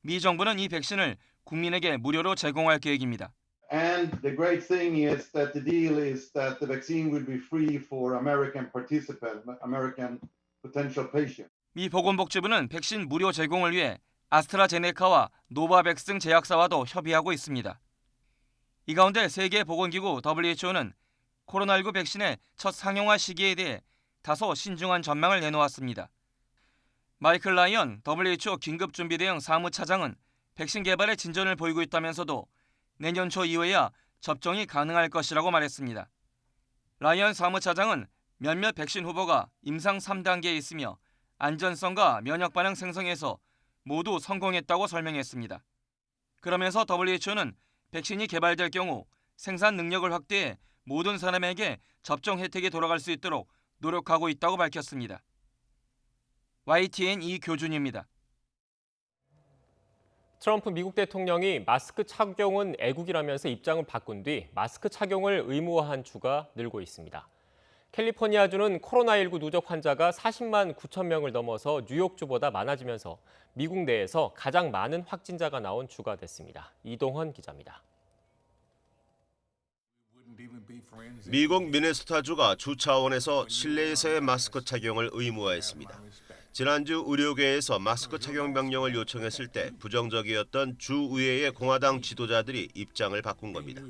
미 정부는 이 백신을 국민에게 무료로 제공할 계획입니다. And the great thing is that the deal is that the vaccine will be free for American participants, American potential patients. 미 보건복지부는 백신 무료 제공을 위해 아스트라제네카와 노바백스 등 제약사와도 협의하고 있습니다. 이 가운데 세계보건기구 WHO는 코로나19 백신의 첫 상용화 시기에 대해 다소 신중한 전망을 내놓았습니다. 마이클 라이언 WHO 긴급준비대응 사무차장은 백신 개발에 진전을 보이고 있다면서도 내년 초 이후에야 접종이 가능할 것이라고 말했습니다. 라이언 사무차장은 몇몇 백신 후보가 임상 3단계에 있으며 안전성과 면역 반응 생성에서 모두 성공했다고 설명했습니다. 그러면서 WHO는 백신이 개발될 경우 생산 능력을 확대해 모든 사람에게 접종 혜택이 돌아갈 수 있도록 노력하고 있다고 밝혔습니다. YTN 이교준입니다. 트럼프 미국 대통령이 마스크 착용은 애국이라면서 입장을 바꾼 뒤 마스크 착용을 의무화한 주가 늘고 있습니다. 캘리포니아주는 코로나19 누적 환자가 40만 9천 명을 넘어서 뉴욕주보다 많아지면서 미국 내에서 가장 많은 확진자가 나온 주가 됐습니다. 이동헌 기자입니다. 미국 미네소타주가 주 차원에서 실내에서의 마스크 착용을 의무화했습니다. 지난주 의료계에서 마스크 착용 명령을 요청했을 때 부정적이었던 주의회의 공화당 지도자들이 입장을 바꾼 겁니다.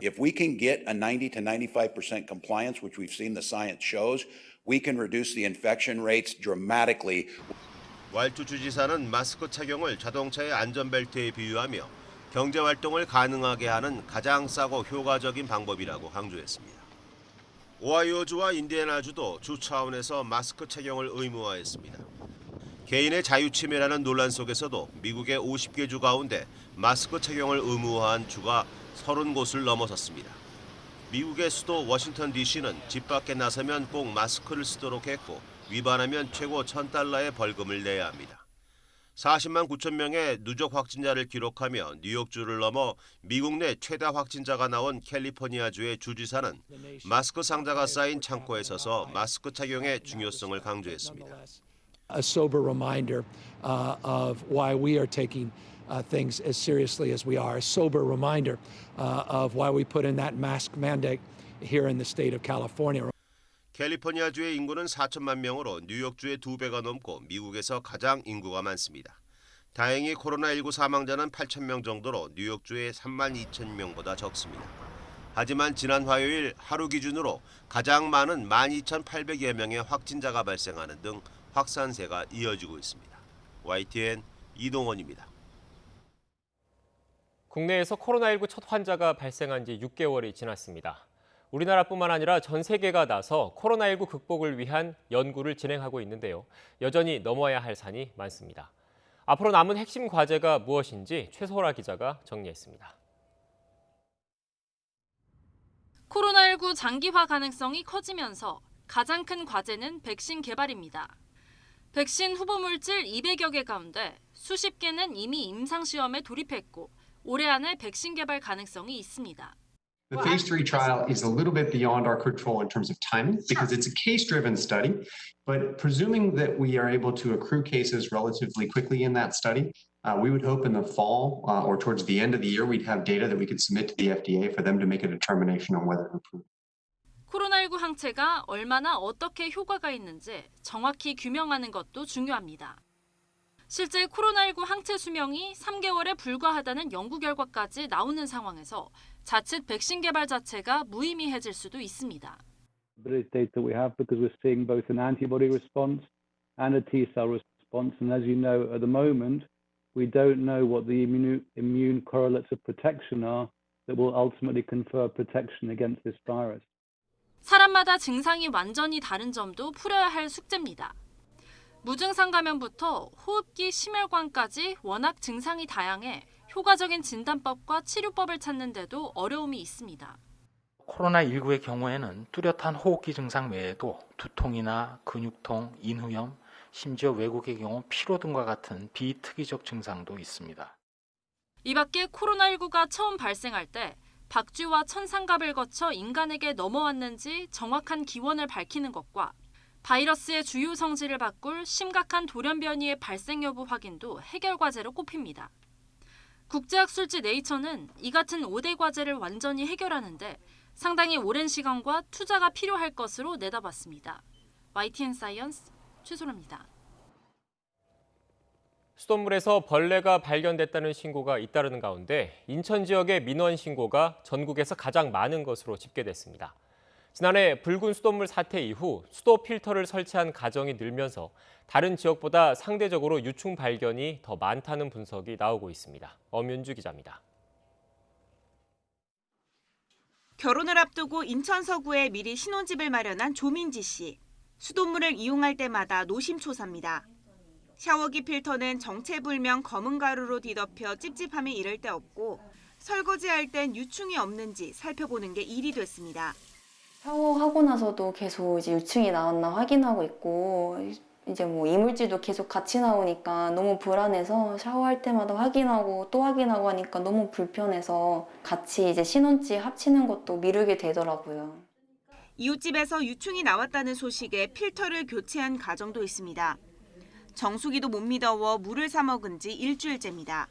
If we can get a 90 to 95% compliance, which we've seen the science shows, we can reduce the infection rates dramatically. 왈투 주지사는 마스크 착용을 자동차의 안전벨트에 비유하며 경제 활동을 가능하게 하는 가장 싸고 효과적인 방법이라고 강조했습니다. 오하이오주와 인디애나주도 주 차원에서 마스크 착용을 의무화했습니다. 개인의 자유 침해라는 논란 속에서도 미국의 50개 주 가운데 마스크 착용을 의무화한 주가 30곳을 넘어섰습니다. 미국의 수도 워싱턴 DC는 집 밖에 나서면 꼭 마스크를 쓰도록 했고 위반하면 최고 $1,000의 벌금을 내야 합니다. 40만 9천 명의 누적 확진자를 기록하며 뉴욕주를 넘어 미국 내 최다 확진자가 나온 캘리포니아주의 주지사는 마스크 상자가 쌓인 창고에 서서 마스크 착용의 중요성을 강조했습니다. A sober reminder of why we are taking things as seriously as we are. A sober reminder of why we put in that mask mandate here in the state of California. 캘리포니아주의 인구는 4천만 명으로 뉴욕주의 2배가 넘고 미국에서 가장 인구가 많습니다. 다행히 코로나19 사망자는 8천 명 정도로 뉴욕주의 3만 2천 명보다 적습니다. 하지만 지난 화요일 하루 기준으로 가장 많은 12,800여 명의 확진자가 발생하는 등 확산세가 이어지고 있습니다. YTN 이동원입니다. 국내에서 코로나19 첫 환자가 발생한 지 6개월이 지났습니다. 우리나라뿐만 아니라 전 세계가 나서 코로나19 극복을 위한 연구를 진행하고 있는데요. 여전히 넘어야 할 산이 많습니다. 앞으로 남은 핵심 과제가 무엇인지 최소라 기자가 정리했습니다. 코로나19 장기화 가능성이 커지면서 가장 큰 과제는 백신 개발입니다. 백신 후보 물질 200여 개 가운데 수십 개는 이미 임상시험에 돌입했고 올해 안에 백신 개발 가능성이 있습니다. The phase 3 trial is a little bit beyond our control in terms of timing because it's a case-driven study. But presuming that we are able to accrue cases relatively quickly in that study, we would hope in the fall or towards the end of the year we'd have data that we could submit to the FDA for them to make a determination on whether to approve. 코로나19 항체가 얼마나 어떻게 효과가 있는지 정확히 규명하는 것도 중요합니다. 실제 코로나19 항체 수명이 3개월에 불과하다는 연구 결과까지 나오는 상황에서 자칫 백신 개발 자체가 무의미해질 수도 있습니다. But it's data we have because we're seeing both an antibody response and a T-cell response. And as you know, at the moment, we don't know what the immune correlates of protection are that will ultimately confer protection against this virus. 사람마다 증상이 완전히 다른 점도 풀어야 할 숙제입니다. 무증상 감염부터 호흡기 심혈관까지 워낙 증상이 다양해 효과적인 진단법과 치료법을 찾는데도 어려움이 있습니다. 코로나19의 경우에는 뚜렷한 호흡기 증상 외에도 두통이나 근육통, 인후염, 심지어 외국의 경우 피로 등과 같은 비특이적 증상도 있습니다. 이 밖에 코로나19가 처음 발생할 때 박쥐와 천상갑을 거쳐 인간에게 넘어왔는지 정확한 기원을 밝히는 것과 바이러스의 주요 성질을 바꿀 심각한 돌연 변이의 발생 여부 확인도 해결 과제로 꼽힙니다. 국제학술지 네이처는 이 같은 5대 과제를 완전히 해결하는데 상당히 오랜 시간과 투자가 필요할 것으로 내다봤습니다. YTN 사이언스 최소라입니다. 수돗물에서 벌레가 발견됐다는 신고가 잇따르는 가운데 인천 지역의 민원 신고가 전국에서 가장 많은 것으로 집계됐습니다. 지난해 붉은 수돗물 사태 이후 수도 필터를 설치한 가정이 늘면서 다른 지역보다 상대적으로 유충 발견이 더 많다는 분석이 나오고 있습니다. 엄윤주 기자입니다. 결혼을 앞두고 인천 서구에 미리 신혼집을 마련한 조민지 씨. 수돗물을 이용할 때마다 노심초사입니다. 샤워기 필터는 정체불명 검은 가루로 뒤덮여 찝찝함이 이를 데 없고 설거지할 땐 유충이 없는지 살펴보는 게 일이 됐습니다. 샤워하고 나서도 계속 이제 유충이 나왔나 확인하고 있고 이제 뭐 이물질도 계속 같이 나오니까 너무 불안해서 샤워할 때마다 확인하고 또 확인하고 하니까 너무 불편해서 같이 이제 신혼집 합치는 것도 미루게 되더라고요. 이웃집에서 유충이 나왔다는 소식에 필터를 교체한 가정도 있습니다. 정수기도 못 믿어워 물을 사 먹은 지 일주일째입니다.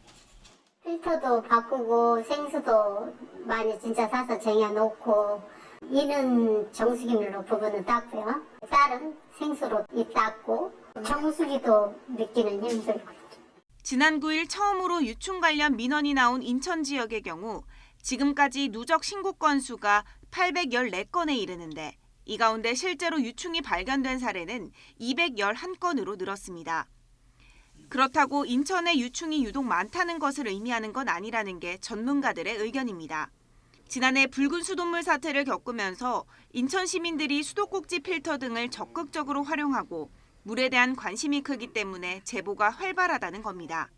필터도 바꾸고 생수도 많이 진짜 사서 쟁여놓고 이는 정수기물로 부분은 닦고요. 딸은 생수로 입 닦고 정수기도 믿기는 힘들고. 지난 9일 처음으로 유충 관련 민원이 나온 인천 지역의 경우 지금까지 누적 신고 건수가 814건에 이르는데 이 가운데 실제로 유충이 발견된 사례는 211건으로 늘었습니다. 그렇다고 인천에 유충이 유독 많다는 것을 의미하는 건 아니라는 게 전문가들의 의견입니다. 지난해 붉은 수돗물 사태를 겪으면서 인천 시민들이 수도꼭지 필터 등을 적극적으로 활용하고 물에 대한 관심이 크기 때문에 제보가 활발하다는 겁니다.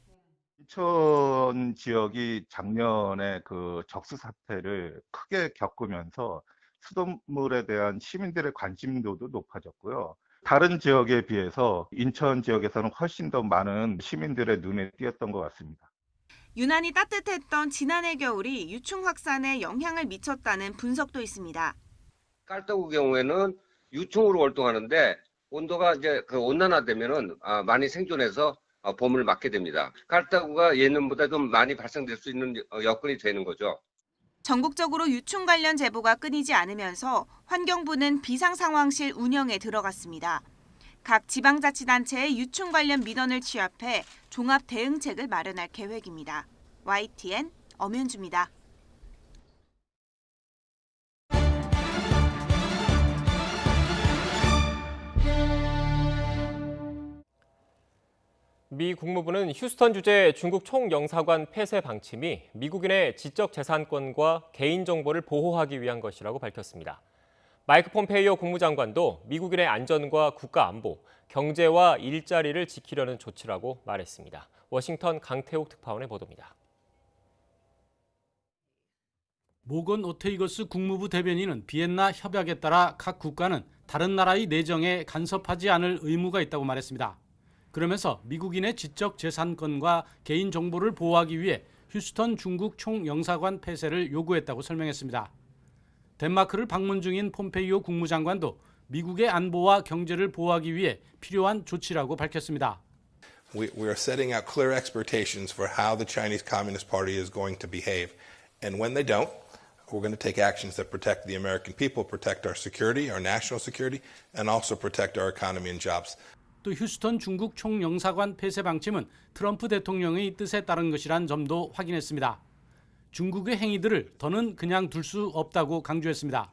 인천 지역이 작년에 그 적수 사태를 크게 겪으면서 수돗물에 대한 시민들의 관심도도 높아졌고요. 다른 지역에 비해서 인천 지역에서는 훨씬 더 많은 시민들의 눈에 띄었던 것 같습니다. 유난히 따뜻했던 지난해 겨울이 유충 확산에 영향을 미쳤다는 분석도 있습니다. 깔따구 경우에는 유충으로 활동하는데 온도가 이제 그 온난화되면은 많이 생존해서 봄을 맞게 됩니다. 깔따구가 예년보다 좀 많이 발생될 수 있는 여건이 되는 거죠. 전국적으로 유충 관련 제보가 끊이지 않으면서 환경부는 비상상황실 운영에 들어갔습니다. 각 지방자치단체의 유충 관련 민원을 취합해 종합 대응책을 마련할 계획입니다. YTN 엄윤주입니다. 미 국무부는 휴스턴 주재 중국 총영사관 폐쇄 방침이 미국인의 지적 재산권과 개인정보를 보호하기 위한 것이라고 밝혔습니다. 마이크 폼페이오 국무장관도 미국인의 안전과 국가 안보, 경제와 일자리를 지키려는 조치라고 말했습니다. 워싱턴 강태욱 특파원의 보도입니다. 모건 오테이거스 국무부 대변인은 비엔나 협약에 따라 각 국가는 다른 나라의 내정에 간섭하지 않을 의무가 있다고 말했습니다. 그러면서 미국인의 지적 재산권과 개인정보를 보호하기 위해 휴스턴 중국 총영사관 폐쇄를 요구했다고 설명했습니다. 덴마크를 방문 중인 폼페이오 국무장관도 미국의 안보와 경제를 보호하기 위해 필요한 조치라고 밝혔습니다. We are setting out clear expectations for how the Chinese Communist Party is going to behave. And when they don't, We're going to take actions that protect the American people, protect our security, our national security, and also protect our economy and jobs. 또 휴스턴 중국 총영사관 폐쇄 방침은 트럼프 대통령의 뜻에 따른 것이란 점도 확인했습니다. 중국의 행위들을 더는 그냥 둘 수 없다고 강조했습니다.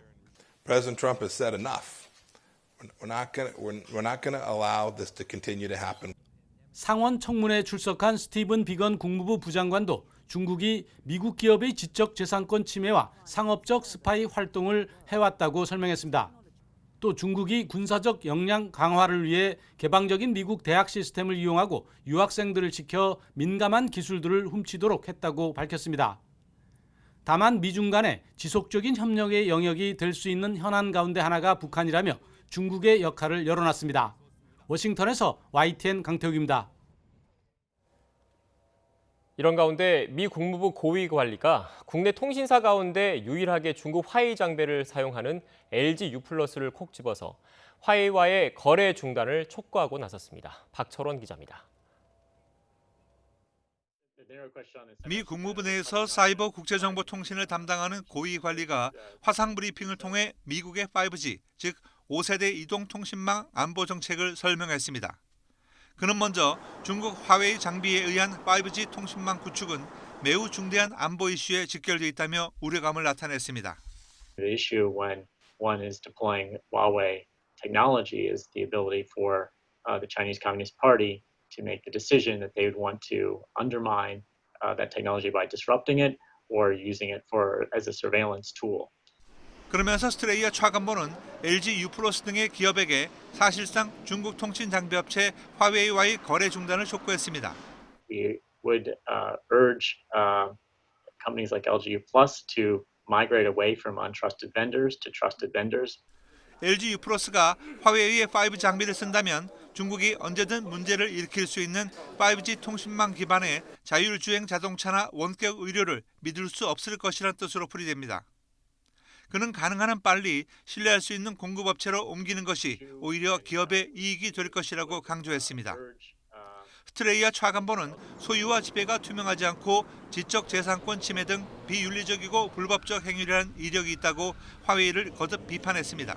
President Trump has said enough. We're not going to allow this to continue to happen. 상원 청문회에 출석한 스티븐 비건 국무부 부장관도 중국이 미국 기업의 지적 재산권 침해와 상업적 스파이 활동을 해왔다고 설명했습니다. 또 중국이 군사적 역량 강화를 위해 개방적인 미국 대학 시스템을 이용하고 유학생들을 지켜 민감한 기술들을 훔치도록 했다고 밝혔습니다. 다만 미중 간의 지속적인 협력의 영역이 될 수 있는 현안 가운데 하나가 북한이라며 중국의 역할을 열어놨습니다. 워싱턴에서 YTN 강태욱입니다. 이런 가운데 미 국무부 고위 관리가 국내 통신사 가운데 유일하게 중국 화웨이 장비를 사용하는 LG U+를 콕 집어서 화웨이와의 거래 중단을 촉구하고 나섰습니다. 박철원 기자입니다. 미 국무부 내에서 사이버 국제정보통신을 담당하는 고위 관리가 화상 브리핑을 통해 미국의 5G, 즉 5세대 이동통신망 안보 정책을 설명했습니다. 그는 먼저 중국 화웨이 장비에 의한 5G 통신망 구축은 매우 중대한 안보 이슈에 직결돼 있다며 우려감을 나타냈습니다. The issue when one is deploying Huawei technology is the ability for the Chinese Communist Party to make the decision that they would want to undermine that technology by disrupting it or using it as a surveillance tool. 그러면서 스트레이아 차관보는 LG U+ 등의 기업에게 사실상 중국 통신 장비 업체 화웨이와의 거래 중단을 촉구했습니다. We would urge companies like LG U+ to migrate away from untrusted vendors to trusted vendors. LG U+가 화웨이의 5G 장비를 쓴다면 중국이 언제든 문제를 일으킬 수 있는 5G 통신망 기반의 자율주행 자동차나 원격 의료를 믿을 수 없을 것이라는 뜻으로 풀이됩니다. 그는 가능한 한 빨리 신뢰할 수 있는 공급업체로 옮기는 것이 오히려 기업의 이익이 될 것이라고 강조했습니다. 스트레이아 차관보는 소유와 지배가 투명하지 않고 지적 재산권 침해 등 비윤리적이고 불법적 행위라는 이력이 있다고 화웨이를 거듭 비판했습니다.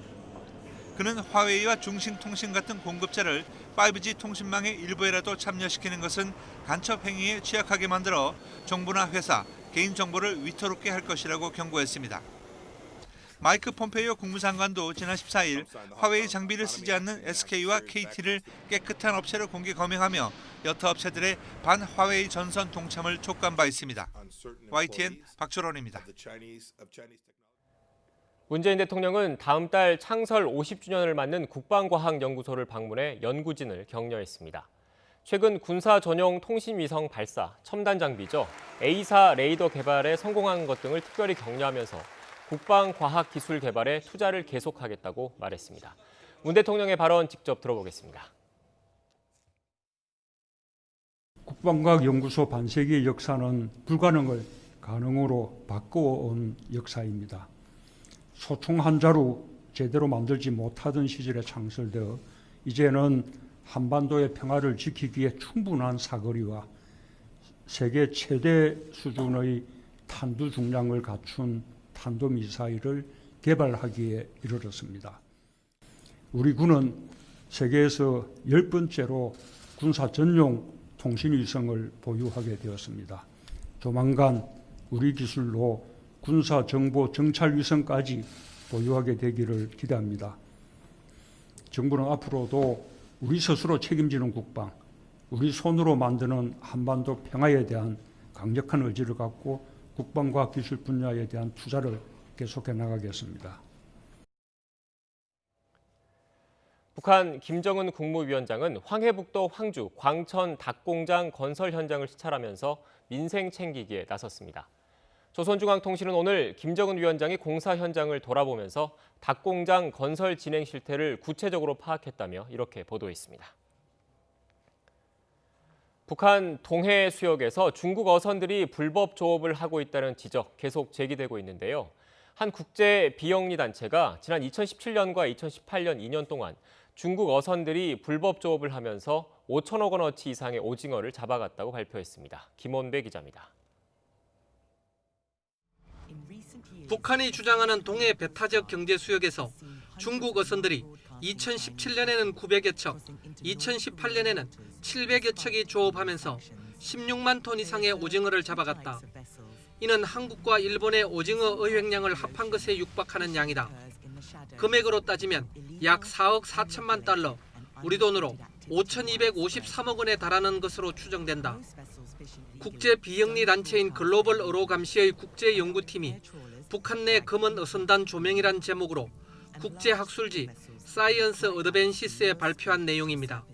그는 화웨이와 중兴통신 같은 공급자를 5G 통신망의 일부에라도 참여시키는 것은 간첩 행위에 취약하게 만들어 정부나 회사, 개인정보를 위태롭게 할 것이라고 경고했습니다. 마이크 폼페이오 국무장관도 지난 14일 화웨이 장비를 쓰지 않는 SK와 KT를 깨끗한 업체로 공개 거명하며 여타 업체들의 반 화웨이 전선 동참을 촉구한 바 있습니다. YTN 박철원입니다. 문재인 대통령은 다음 달 창설 50주년을 맞는 국방과학연구소를 방문해 연구진을 격려했습니다. 최근 군사 전용 통신위성 발사, 첨단 장비죠. A4 레이더 개발에 성공한 것 등을 특별히 격려하면서 국방과학기술 개발에 투자를 계속하겠다고 말했습니다. 문 대통령의 발언 직접 들어보겠습니다. 국방과학연구소 반세기의 역사는 불가능을 가능으로 바꿔온 역사입니다. 소총 한 자루 제대로 만들지 못하던 시절에 창설되어 이제는 한반도의 평화를 지키기에 충분한 사거리와 세계 최대 수준의 탄두 중량을 갖춘 탄도미사일을 개발하기에 이르렀습니다. 우리 군은 세계에서 10번째로 군사 전용 통신위성을 보유하게 되었습니다. 조만간 우리 기술로 군사 정보 정찰 위성까지 보유하게 되기를 기대합니다. 정부는 앞으로도 우리 스스로 책임지는 국방, 우리 손으로 만드는 한반도 평화에 대한 강력한 의지를 갖고 국방과학기술 분야에 대한 투자를 계속해 나가겠습니다. 북한 김정은 국무위원장은 황해북도 황주 광천 닭공장 건설 현장을 시찰하면서 민생 챙기기에 나섰습니다. 조선중앙통신은 오늘 김정은 위원장이 공사 현장을 돌아보면서 닭공장 건설 진행 실태를 구체적으로 파악했다며 이렇게 보도했습니다. 북한 동해 수역에서 중국 어선들이 불법 조업을 하고 있다는 지적 계속 제기되고 있는데요. 한 국제 비영리 단체가 지난 2017년과 2018년 2년 동안 중국 어선들이 불법 조업을 하면서 5천억 원어치 이상의 오징어를 잡아갔다고 발표했습니다. 김원배 기자입니다. 북한이 주장하는 동해 배타적 경제 수역에서 중국 어선들이 2017년에는 900여 척, 2018년에는 700여 척이 조업하면서 16만 톤 이상의 오징어를 잡아갔다. 이는 한국과 일본의 오징어 어획량을 합한 것에 육박하는 양이다. 금액으로 따지면 약 4억 4천만 달러, 우리 돈으로 5,253억 원에 달하는 것으로 추정된다. 국제 비영리 단체인 글로벌 어로 감시의 국제연구팀이 북한 내 검은 어선단 조명이란 제목으로 국제 학술지 사이언스 어드밴시스에 발표한 내용입니다.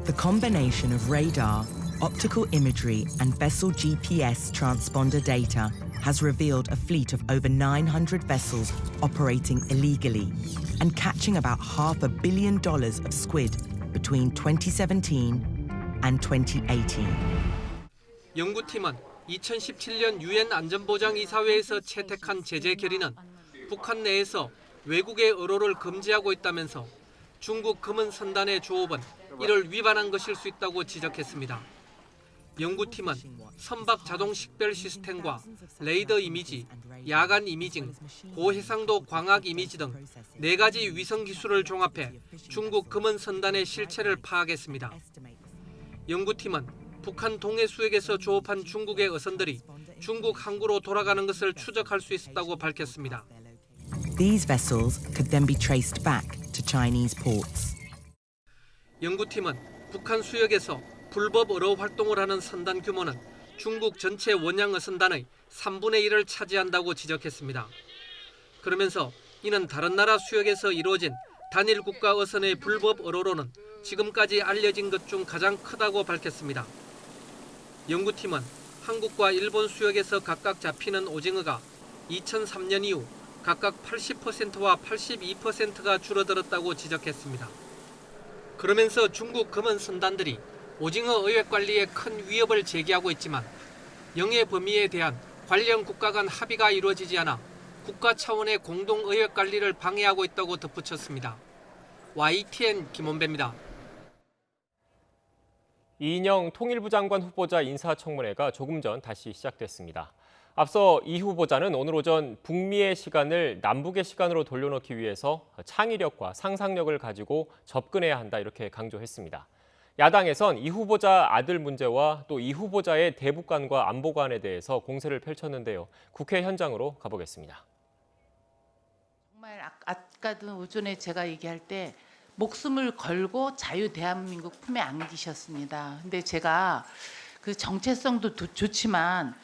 The combination of radar, optical imagery, and vessel GPS transponder data has revealed a fleet of over 900 vessels operating illegally and catching about $500 million of squid between 2017 and 2018. 연구팀은 2017년 유엔 안전보장이사회에서 채택한 제재 결의는 북한 내에서 외국의 어로를 금지하고 있다면서 중국 검은 선단의 조업은 이를 위반한 것일 수 있다고 지적했습니다. 연구팀은 선박 자동 식별 시스템과 레이더 이미지, 야간 이미징, 고해상도 광학 이미지 등 4가지 위성 기술을 종합해 중국 검은 선단의 실체를 파악했습니다. 연구팀은 북한 동해 수역에서 조업한 중국의 어선들이 중국 항구로 돌아가는 것을 추적할 수 있었다고 밝혔습니다. These vessels could then be traced back to Chinese ports. 연구팀은 북한 수역에서 불법 어로 활동을 하는 선단 규모는 중국 전체 원양 어선단의 3분의 1을 차지한다고 지적했습니다. 그러면서 이는 다른 나라 수역에서 이루어진 단일 국가 어선의 불법 어로로는 지금까지 알려진 것 중 가장 크다고 밝혔습니다. 연구팀은 한국과 일본 수역에서 각각 잡히는 오징어가 2003년 이후 각각 80%와 82%가 줄어들었다고 지적했습니다. 그러면서 중국 검은 선단들이 오징어 어획 관리에 큰 위협을 제기하고 있지만 영해 범위에 대한 관련 국가 간 합의가 이루어지지 않아 국가 차원의 공동 어획 관리를 방해하고 있다고 덧붙였습니다. YTN 김원배입니다. 이인영 통일부 장관 후보자 인사청문회가 조금 전 다시 시작됐습니다. 앞서 이 후보자는 오늘 오전 북미의 시간을 남북의 시간으로 돌려놓기 위해서 창의력과 상상력을 가지고 접근해야 한다 이렇게 강조했습니다. 야당에선 이 후보자 아들 문제와 또 이 후보자의 대북관과 안보관에 대해서 공세를 펼쳤는데요. 국회 현장으로 가보겠습니다. 정말 아까도 오전에 제가 얘기할 때 목숨을 걸고 자유 대한민국 품에 안기셨습니다. 근데 제가 그 정체성도 좋지만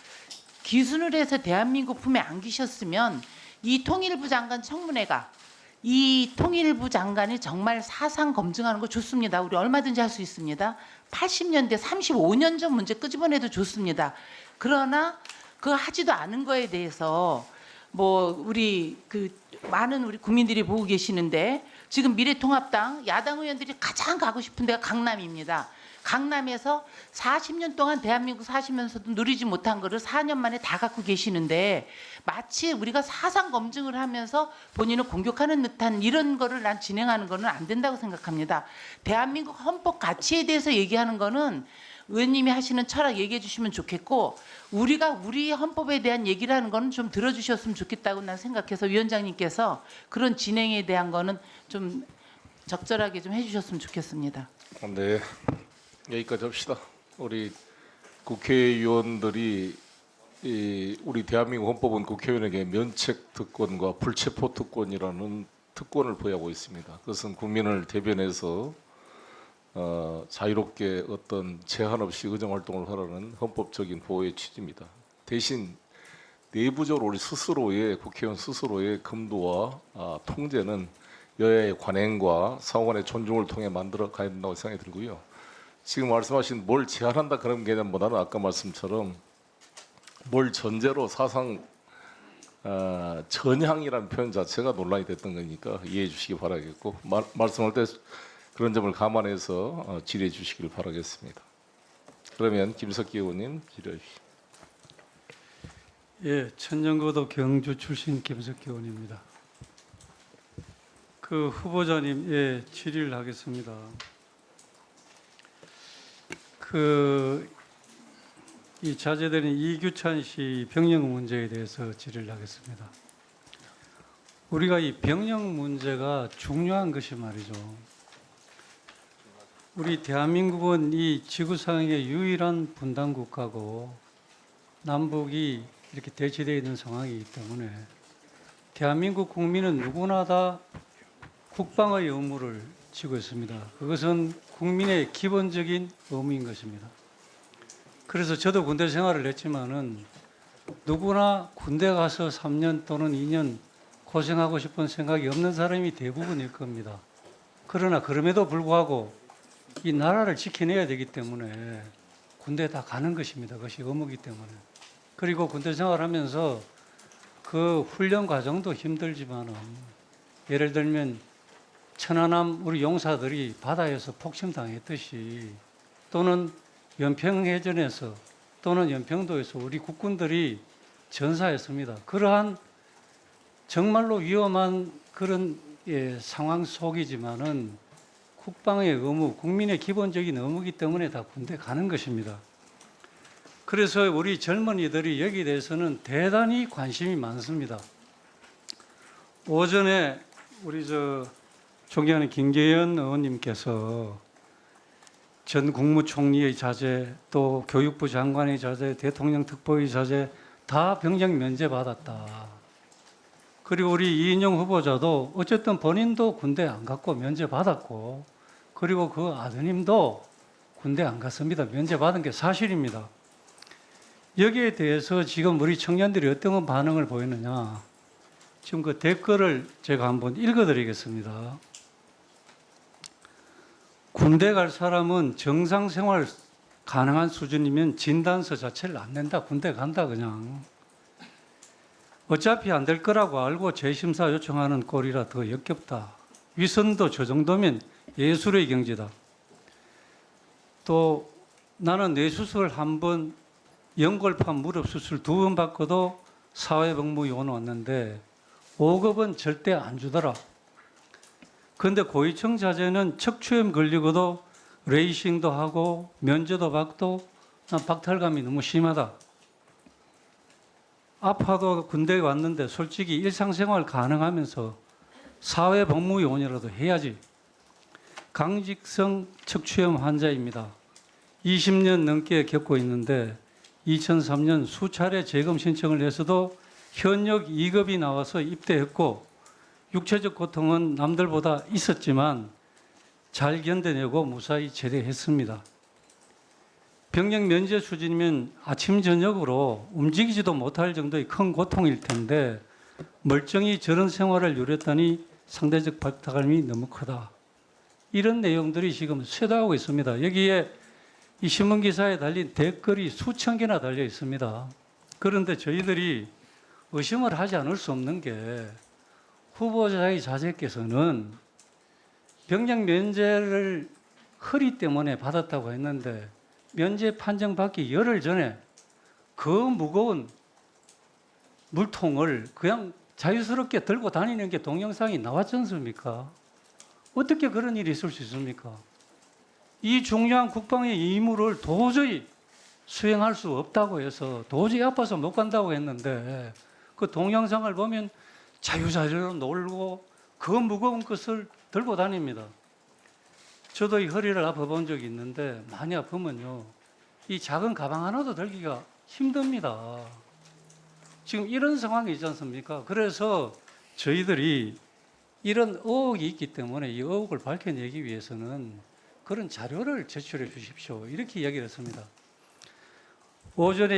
기순을 해서 대한민국 품에 안기셨으면 이 통일부 장관 청문회가 이 통일부 장관이 정말 사상 검증하는 거 좋습니다. 우리 얼마든지 할 수 있습니다. 80년대 35년 전 문제 끄집어내도 좋습니다. 그러나 그 하지도 않은 거에 대해서 뭐 우리 그 많은 우리 국민들이 보고 계시는데 지금 미래통합당 야당 의원들이 가장 가고 싶은 데가 강남입니다. 강남에서 40년 동안 대한민국 사시면서도 누리지 못한 거를 4년 만에 다 갖고 계시는데 마치 우리가 사상 검증을 하면서 본인을 공격하는 듯한 이런 거를 난 진행하는 거는 안 된다고 생각합니다. 대한민국 헌법 가치에 대해서 얘기하는 거는 의원님이 하시는 철학 얘기해 주시면 좋겠고 우리가 우리 헌법에 대한 얘기를 하는 거는 좀 들어주셨으면 좋겠다고 난 생각해서 위원장님께서 그런 진행에 대한 거는 좀 적절하게 좀 해주셨으면 좋겠습니다. 네, 여기까지 합시다. 우리 국회의원들이 우리 대한민국 헌법은 국회의원에게 면책 특권과 불체포 특권이라는 특권을 부여하고 있습니다. 그것은 국민을 대변해서 자유롭게 어떤 제한 없이 의정 활동을 하라는 헌법적인 보호의 취지입니다. 대신 내부적으로 우리 스스로의 국회의원 스스로의 검도와 통제는 여야의 관행과 상호간의 존중을 통해 만들어 가야 된다고 생각이 들고요. 지금 말씀하신 뭘 제한한다 그런 개념보다는 아까 말씀처럼 뭘 전제로 사상 전향이라는 표현 자체가 논란이 됐던 거니까 이해해 주시기 바라겠고 말씀할 때 그런 점을 감안해서 질의해 주시길 바라겠습니다. 그러면 김석기 의원님 질의해 주시죠. 예, 천연고도 경주 출신 김석기 의원입니다. 그 후보자님 질의를 하겠습니다. 그 이 자제되는 이규찬 씨 병역 문제에 대해서 질의를 하겠습니다. 우리가 이 병역 문제가 중요한 것이 말이죠. 우리 대한민국은 이 지구상의 유일한 분단 국가고 남북이 이렇게 대치되어 있는 상황이기 때문에 대한민국 국민은 누구나 다 국방의 의무를 지고 있습니다. 그것은 국민의 기본적인 의무인 것입니다. 그래서 저도 군대 생활을 했지만은 누구나 군대 가서 3년 또는 2년 고생하고 싶은 생각이 없는 사람이 대부분일 겁니다. 그러나 그럼에도 불구하고 이 나라를 지켜내야 되기 때문에 군대에 다 가는 것입니다. 그것이 의무이기 때문에. 그리고 군대 생활하면서 그 훈련 과정도 힘들지만은 예를 들면 천안함 우리 용사들이 바다에서 폭침당했듯이 또는 연평해전에서 또는 연평도에서 우리 국군들이 전사했습니다. 그러한 정말로 위험한 그런 상황 속이지만은 국방의 의무, 국민의 기본적인 의무이기 때문에 다 군대 가는 것입니다. 그래서 우리 젊은이들이 여기에 대해서는 대단히 관심이 많습니다. 오전에 우리 존경하는 김계연 의원님께서 전 국무총리의 자제, 또 교육부 장관의 자제, 대통령 특보의 자제 다 병역 면제받았다. 그리고 우리 이인영 후보자도 어쨌든 본인도 군대 안 갔고 면제받았고 그리고 그 아드님도 군대 안 갔습니다. 면제받은 게 사실입니다. 여기에 대해서 지금 우리 청년들이 어떤 반응을 보이느냐. 지금 그 댓글을 제가 한번 읽어드리겠습니다. 군대 갈 사람은 정상 생활 가능한 수준이면 진단서 자체를 안 낸다. 군대 간다 그냥. 어차피 안 될 거라고 알고 재심사 요청하는 꼴이라 더 역겹다. 위선도 저 정도면 예술의 경지다. 또 나는 뇌수술 한 번, 연골판 무릎 수술 2번 받고도 사회복무요원 왔는데 5급은 절대 안 주더라. 그런데 고위층 자제는 척추염 걸리고도 레이싱도 하고 면제도 받고 난 박탈감이 너무 심하다. 아파도 군대에 왔는데 솔직히 일상생활 가능하면서 사회복무요원이라도 해야지. 강직성 척추염 환자입니다. 20년 넘게 겪고 있는데 2003년 수차례 재검 신청을 해서도 현역 2급이 나와서 입대했고 육체적 고통은 남들보다 있었지만 잘 견뎌내고 무사히 제대했습니다. 병역 면제 수준이면 아침 저녁으로 움직이지도 못할 정도의 큰 고통일 텐데 멀쩡히 저런 생활을 누렸다니 상대적 박탈감이 너무 크다. 이런 내용들이 지금 쇄도하고 있습니다. 여기에 이 신문기사에 달린 댓글이 수천 개나 달려 있습니다. 그런데 저희들이 의심을 하지 않을 수 없는 게 후보자의 자제께서는 병역 면제를 허리 때문에 받았다고 했는데 면제 판정받기 열흘 전에 그 무거운 물통을 그냥 자유스럽게 들고 다니는 게 동영상이 나왔지 않습니까? 어떻게 그런 일이 있을 수 있습니까? 이 중요한 국방의 의무를 도저히 수행할 수 없다고 해서 도저히 아파서 못 간다고 했는데 그 동영상을 보면 자유자재로 놀고 그 무거운 것을 들고 다닙니다. 저도 이 허리를 아파본 적이 있는데 많이 아프면요. 이 작은 가방 하나도 들기가 힘듭니다. 지금 이런 상황이 있지 않습니까? 그래서 저희들이 이런 의혹이 있기 때문에 이 의혹을 밝혀내기 위해서는 그런 자료를 제출해 주십시오. 이렇게 이야기를 했습니다. 오전에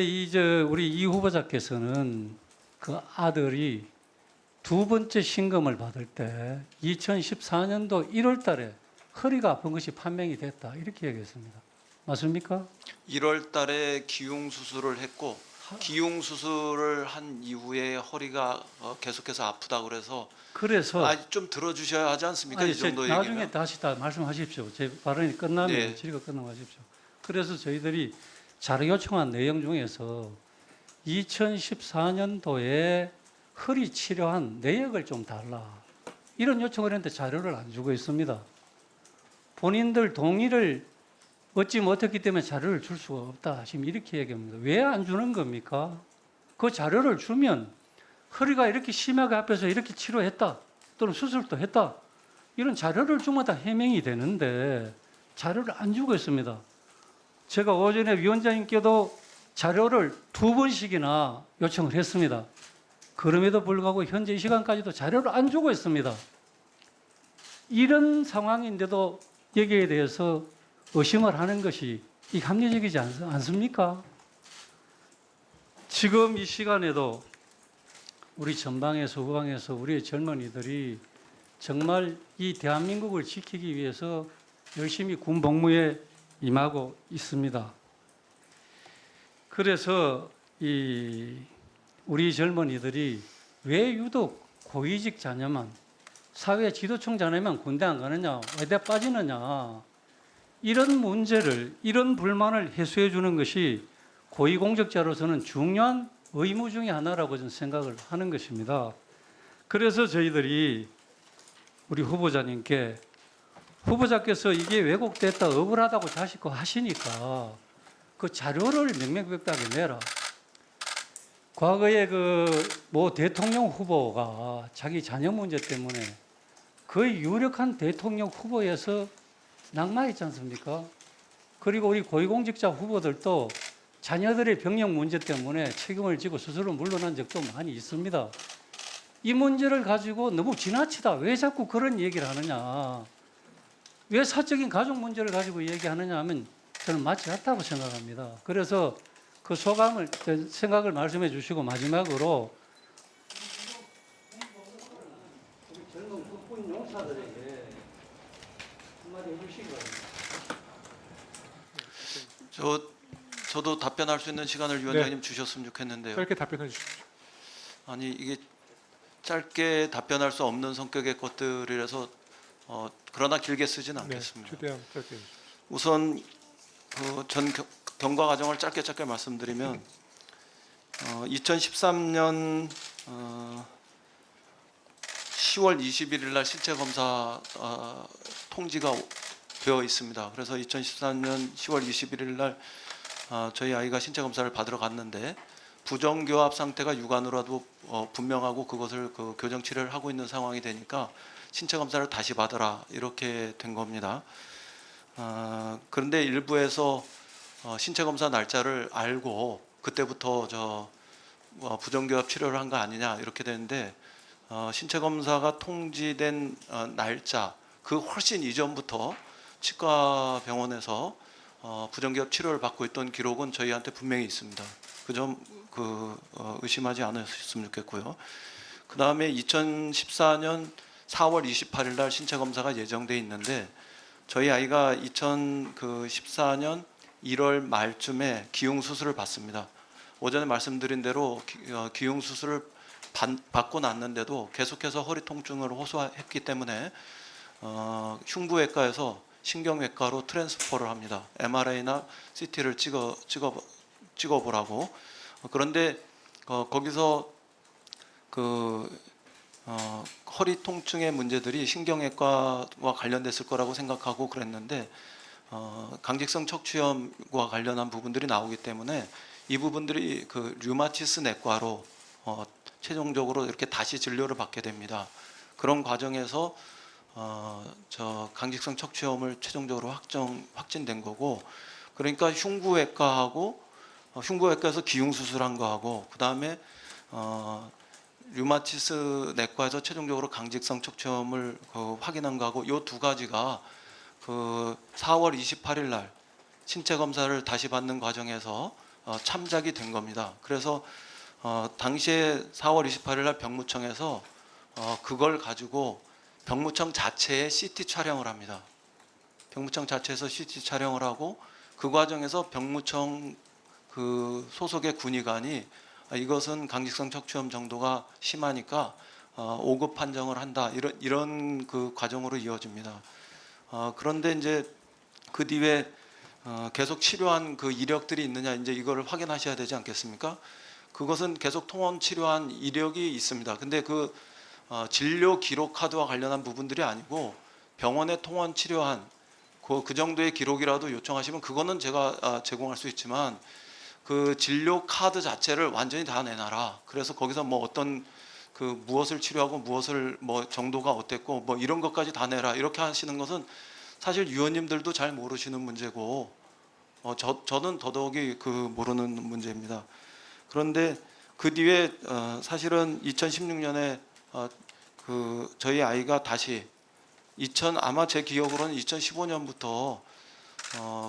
우리 이 후보자께서는 그 아들이 2번째 신검을 받을 때 2014년도 1월 달에 허리가 아픈 것이 판명이 됐다. 이렇게 얘기했습니다. 맞습니까? 1월 달에 기흉 수술을 했고 기흉 수술을 한 이후에 허리가 계속해서 아프다 그래서 좀 들어주셔야 하지 않습니까? 이 정도 얘기면. 나중에 다시 다 말씀하십시오. 제 발언이 끝나면 네. 질의가 끝나면 하십시오. 그래서 저희들이 자료 요청한 내용 중에서 2014년도에 허리 치료한 내역을 좀 달라. 이런 요청을 했는데 자료를 안 주고 있습니다. 본인들 동의를 얻지 못했기 때문에 자료를 줄 수가 없다. 지금 이렇게 얘기합니다. 왜 안 주는 겁니까? 그 자료를 주면 허리가 이렇게 심하게 아파서 이렇게 치료했다. 또는 수술도 했다. 이런 자료를 주면 다 해명이 되는데 자료를 안 주고 있습니다. 제가 오전에 위원장님께도 자료를 2번씩이나 요청을 했습니다. 그럼에도 불구하고 현재 이 시간까지도 자료를 안 주고 있습니다. 이런 상황인데도 여기에 대해서 의심을 하는 것이 합리적이지 않습니까? 지금 이 시간에도 우리 전방에서 후방에서 우리의 젊은이들이 정말 이 대한민국을 지키기 위해서 열심히 군 복무에 임하고 있습니다. 그래서 우리 젊은이들이 왜 유독 고위직 자녀만, 사회 지도층 자녀만 군대 안 가느냐, 어디에 빠지느냐, 이런 문제를, 이런 불만을 해소해 주는 것이 고위공직자로서는 중요한 의무 중에 하나라고 저는 생각을 하는 것입니다. 그래서 저희들이 우리 후보자님께, 후보자께서 이게 왜곡됐다, 억울하다고 자식고 하시니까 그 자료를 명명백백하게 내라. 과거에 모 대통령 후보가 자기 자녀 문제 때문에 거의 유력한 대통령 후보에서 낙마했지 않습니까? 그리고 우리 고위공직자 후보들도 자녀들의 병역 문제 때문에 책임을 지고 스스로 물러난 적도 많이 있습니다. 이 문제를 가지고 너무 지나치다. 왜 자꾸 그런 얘기를 하느냐. 왜 사적인 가족 문제를 가지고 얘기하느냐 하면 저는 맞지 않다고 생각합니다. 그래서 그 소감을, 생각을 말씀해 주시고 마지막으로 젊은 국군 용사들에게 한마디 해주시기 바랍니다. 저도 답변할 수 있는 시간을 위원장님 주셨으면 좋겠는데요. 짧게 답변해 주십시오. 아니 이게 짧게 답변할 수 없는 성격의 것들이라서 그러나 길게 쓰진 않겠습니다. 최대한 짧게. 우선 전 경과 과정을 짧게 말씀드리면 2013년 10월 21일 날 실체 검사 통지가 되어 있습니다. 그래서 2013년 10월 21일 날 저희 아이가 신체 검사를 받으러 갔는데 부정교합 상태가 육안으로도 분명하고 그것을 교정 치료를 하고 있는 상황이 되니까 신체 검사를 다시 받아라 이렇게 된 겁니다. 그런데 일부에서 신체 검사 날짜를 알고 그때부터 부정교합 치료를 한 거 아니냐 이렇게 되는데 신체 검사가 통지된 날짜 그 훨씬 이전부터 치과 병원에서 부정교합 치료를 받고 있던 기록은 저희한테 분명히 있습니다. 그 점 의심하지 않으셨으면 좋겠고요. 그 다음에 2014년 4월 28일 날 신체 검사가 예정돼 있는데 저희 아이가 2014년 1월 말쯤에 기흉 수술을 받습니다. 오전에 말씀드린 대로 기흉 수술을 받고 났는데도 계속해서 허리 통증을 호소했기 때문에 흉부외과에서 신경외과로 트랜스퍼를 합니다. MRI나 CT를 찍어보라고. 그런데 거기서 허리 통증의 문제들이 신경외과와 관련됐을 거라고 생각하고 그랬는데 강직성 척추염과 관련한 부분들이 나오기 때문에 이 부분들이 류마티스 내과로 최종적으로 이렇게 다시 진료를 받게 됩니다. 그런 과정에서 강직성 척추염을 최종적으로 확진된 거고, 그러니까 흉부외과에서 기흉 수술한 거하고 그 다음에 류마티스 내과에서 최종적으로 강직성 척추염을 확인한 거하고 이 두 가지가 4월 28일 날 신체 검사를 다시 받는 과정에서 참작이 된 겁니다. 그래서 당시에 4월 28일 날 병무청에서 그걸 가지고 병무청 자체에 CT 촬영을 합니다. 병무청 자체에서 CT 촬영을 하고 그 과정에서 병무청 소속의 군의관이 이것은 강직성 척추염 정도가 심하니까 5급 판정을 한다. 이런 과정으로 이어집니다. 그런데 이제 그 뒤에 계속 치료한 이력들이 있느냐 이제 이거를 확인하셔야 되지 않겠습니까? 그것은 계속 통원 치료한 이력이 있습니다. 근데 진료 기록 카드와 관련한 부분들이 아니고 병원에 통원 치료한 그 정도의 기록이라도 요청하시면 그거는 제가 제공할 수 있지만 그 진료 카드 자체를 완전히 다 내놔라. 그래서 거기서 뭐 어떤 그 무엇을 치료하고 무엇을 뭐 정도가 어땠고 뭐 이런 것까지 다 내라 이렇게 하시는 것은 사실 위원님들도 잘 모르시는 문제고 저는 더더욱이 그 모르는 문제입니다. 그런데 그 뒤에 사실은 2016년에 그 저희 아이가 다시 아마 제 기억으로는 2015년부터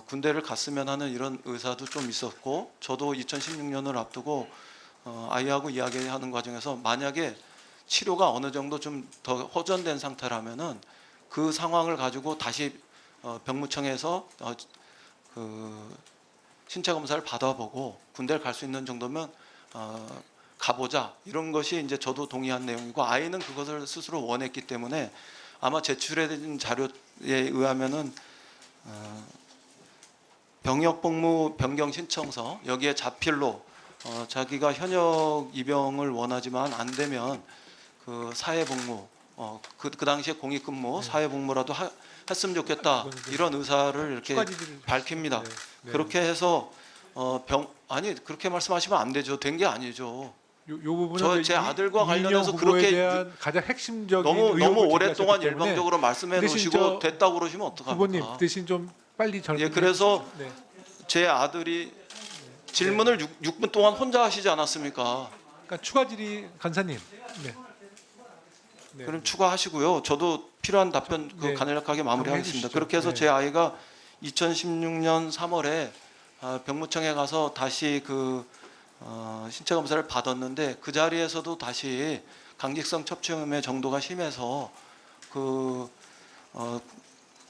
군대를 갔으면 하는 이런 의사도 좀 있었고 저도 2016년을 앞두고 아이하고 이야기하는 과정에서 만약에 치료가 어느 정도 좀 더 호전된 상태라면은 그 상황을 가지고 다시 병무청에서 그 신체 검사를 받아보고 군대를 갈 수 있는 정도면 가보자 이런 것이 이제 저도 동의한 내용이고 아이는 그것을 스스로 원했기 때문에 아마 제출된 자료에 의하면은 병역복무 변경 신청서 여기에 자필로 자기가 현역 입영을 원하지만 안 되면 그 사회복무 그 당시에 공익근무 사회복무라도 했으면 좋겠다 이런 의사를 이렇게 밝힙니다. 그렇게 해서 아니 그렇게 말씀하시면 안 되죠. 된 게 아니죠. 요 부분은 제 아들과 이인영 관련해서 후보에 그렇게 대한 가장 핵심적인 너무 의혹을 오랫동안 제기하셨기 때문에 일방적으로 말씀해 대신 놓으시고 됐다고 그러시면 어떡합니까? 후보님 대신 좀 빨리 예, 그래서 제 아들이 질문을 6분 동안 혼자 하시지 않았습니까? 그러니까 추가 질의 간사님. 그럼 추가하시고요. 저도 필요한 답변 간략하게 마무리하겠습니다. 그렇게 해서 제 아이가 2016년 3월에 병무청에 가서 다시 그 신체 검사를 받았는데 그 자리에서도 다시 강직성 척추염의 정도가 심해서 그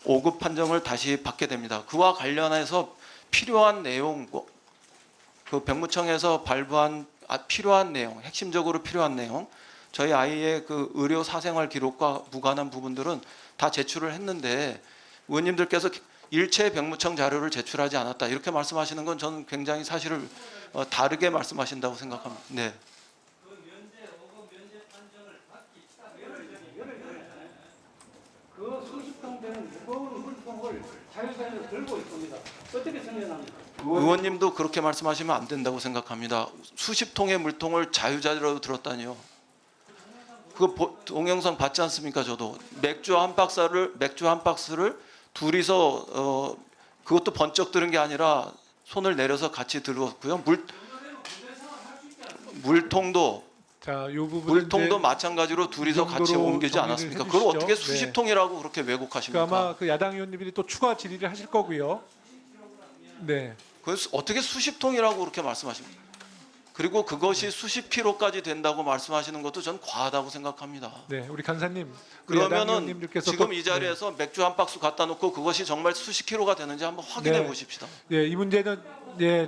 5급 판정을 다시 받게 됩니다. 그와 관련해서 필요한 내용, 그 병무청에서 발부한 필요한 내용, 핵심적으로 필요한 내용, 저희 아이의 그 의료 사생활 기록과 무관한 부분들은 다 제출을 했는데 의원님들께서 일체 병무청 자료를 제출하지 않았다 이렇게 말씀하시는 건 저는 굉장히 사실을 다르게 말씀하신다고 생각합니다. 네. 그 수십 톤 되는 무거운 물통을 자유자재로 들고 있습니다. 어떻게 생각합니까? 의원님도 그렇게 말씀하시면 안 된다고 생각합니다. 수십 통의 물통을 자유자재로 들었다니요. 그거 동영상 봤지 않습니까? 저도 맥주 한 박스를 둘이서 그것도 번쩍 들은 게 아니라 손을 내려서 같이 들었고요. 물통도 마찬가지로 둘이서 같이 옮기지 않았습니까? 그걸 어떻게 수십 통이라고 그렇게 왜곡하십니까? 그러니까 아마 그 야당 의원님들이 또 추가 질의를 하실 거고요. 네. 그래서 어떻게 수십 통이라고 그렇게 말씀하십니까? 그리고 그것이 수십 킬로까지 된다고 말씀하시는 것도 전 과하다고 생각합니다. 네, 우리 간사님. 그러면은 지금 이 자리에서 맥주 한 박스 갖다 놓고 그것이 정말 수십 킬로가 되는지 한번 확인해 보십시다. 네, 이 문제는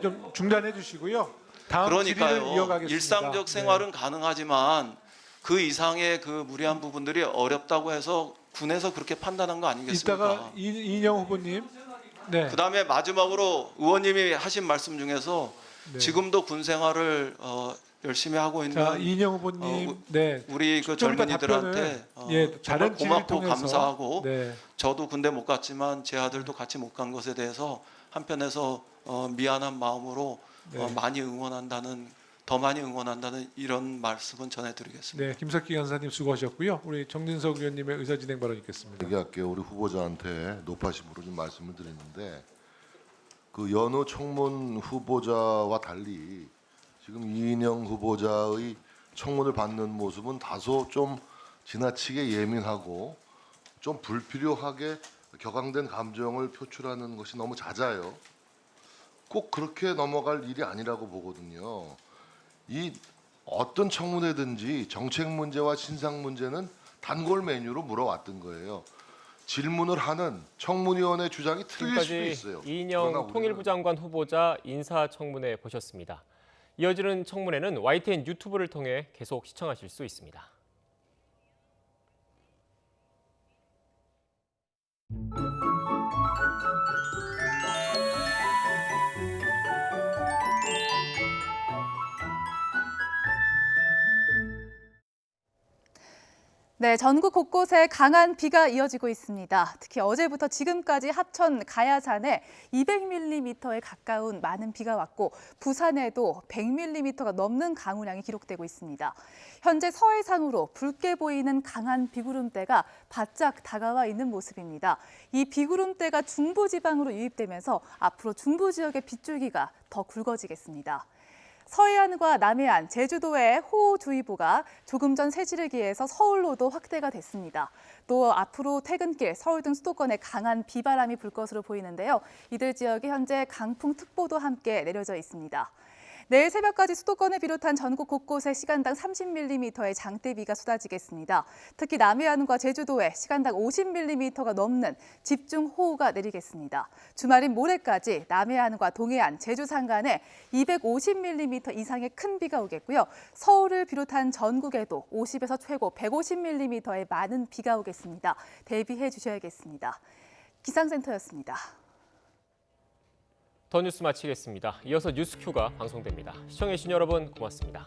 좀 중단해 주시고요. 다음 질의를 이어가겠습니다. 일상적 생활은 가능하지만 그 이상의 그 무리한 부분들이 어렵다고 해서 군에서 그렇게 판단한 거 아니겠습니까? 이따가 이인영 후보님. 네. 그다음에 마지막으로 의원님이 하신 말씀 중에서 지금도 군 생활을 열심히 하고 있는 이인영 후보님, 우리 그 젊은이들한테 정말 고맙고 감사하고 저도 군대 못 갔지만 제 아들도 같이 못 간 것에 대해서 한편에서 미안한 마음으로 더 많이 응원한다는 이런 말씀은 전해드리겠습니다. 네, 김석기 간사님 수고하셨고요. 우리 정진석 의원님의 의사진행 발언 있겠습니다. 얘기할게요. 우리 후보자한테 높아심으로 좀 말씀을 드리는데 그 연우 청문 후보자와 달리 지금 이인영 후보자의 청문을 받는 모습은 다소 좀 지나치게 예민하고 좀 불필요하게 격앙된 감정을 표출하는 것이 너무 잦아요. 꼭 그렇게 넘어갈 일이 아니라고 보거든요. 이 어떤 청문회든지 정책 문제와 신상 문제는 단골 메뉴로 물어왔던 거예요. 질문을 하는 청문위원의 주장이 틀릴 수도 있어요. 이인영 통일부 장관 후보자 인사청문회 보셨습니다. 이어지는 청문회는 YTN 유튜브를 통해 계속 시청하실 수 있습니다. 네, 전국 곳곳에 강한 비가 이어지고 있습니다. 특히 어제부터 지금까지 합천 가야산에 200mm에 가까운 많은 비가 왔고 부산에도 100mm가 넘는 강우량이 기록되고 있습니다. 현재 서해상으로 붉게 보이는 강한 비구름대가 바짝 다가와 있는 모습입니다. 이 비구름대가 중부지방으로 유입되면서 앞으로 중부 지역의 빗줄기가 더 굵어지겠습니다. 서해안과 남해안, 제주도의 호우주의보가 조금 전 새치를 기해서 서울로도 확대가 됐습니다. 또 앞으로 퇴근길, 서울 등 수도권에 강한 비바람이 불 것으로 보이는데요. 이들 지역에 현재 강풍특보도 함께 내려져 있습니다. 내일 새벽까지 수도권을 비롯한 전국 곳곳에 시간당 30mm의 장대비가 쏟아지겠습니다. 특히 남해안과 제주도에 시간당 50mm가 넘는 집중호우가 내리겠습니다. 주말인 모레까지 남해안과 동해안, 제주 산간에 250mm 이상의 큰 비가 오겠고요. 서울을 비롯한 전국에도 50에서 최고 150mm의 많은 비가 오겠습니다. 대비해 주셔야겠습니다. 기상센터였습니다. 더 뉴스 마치겠습니다. 이어서 뉴스큐가 방송됩니다. 시청해주신 여러분 고맙습니다.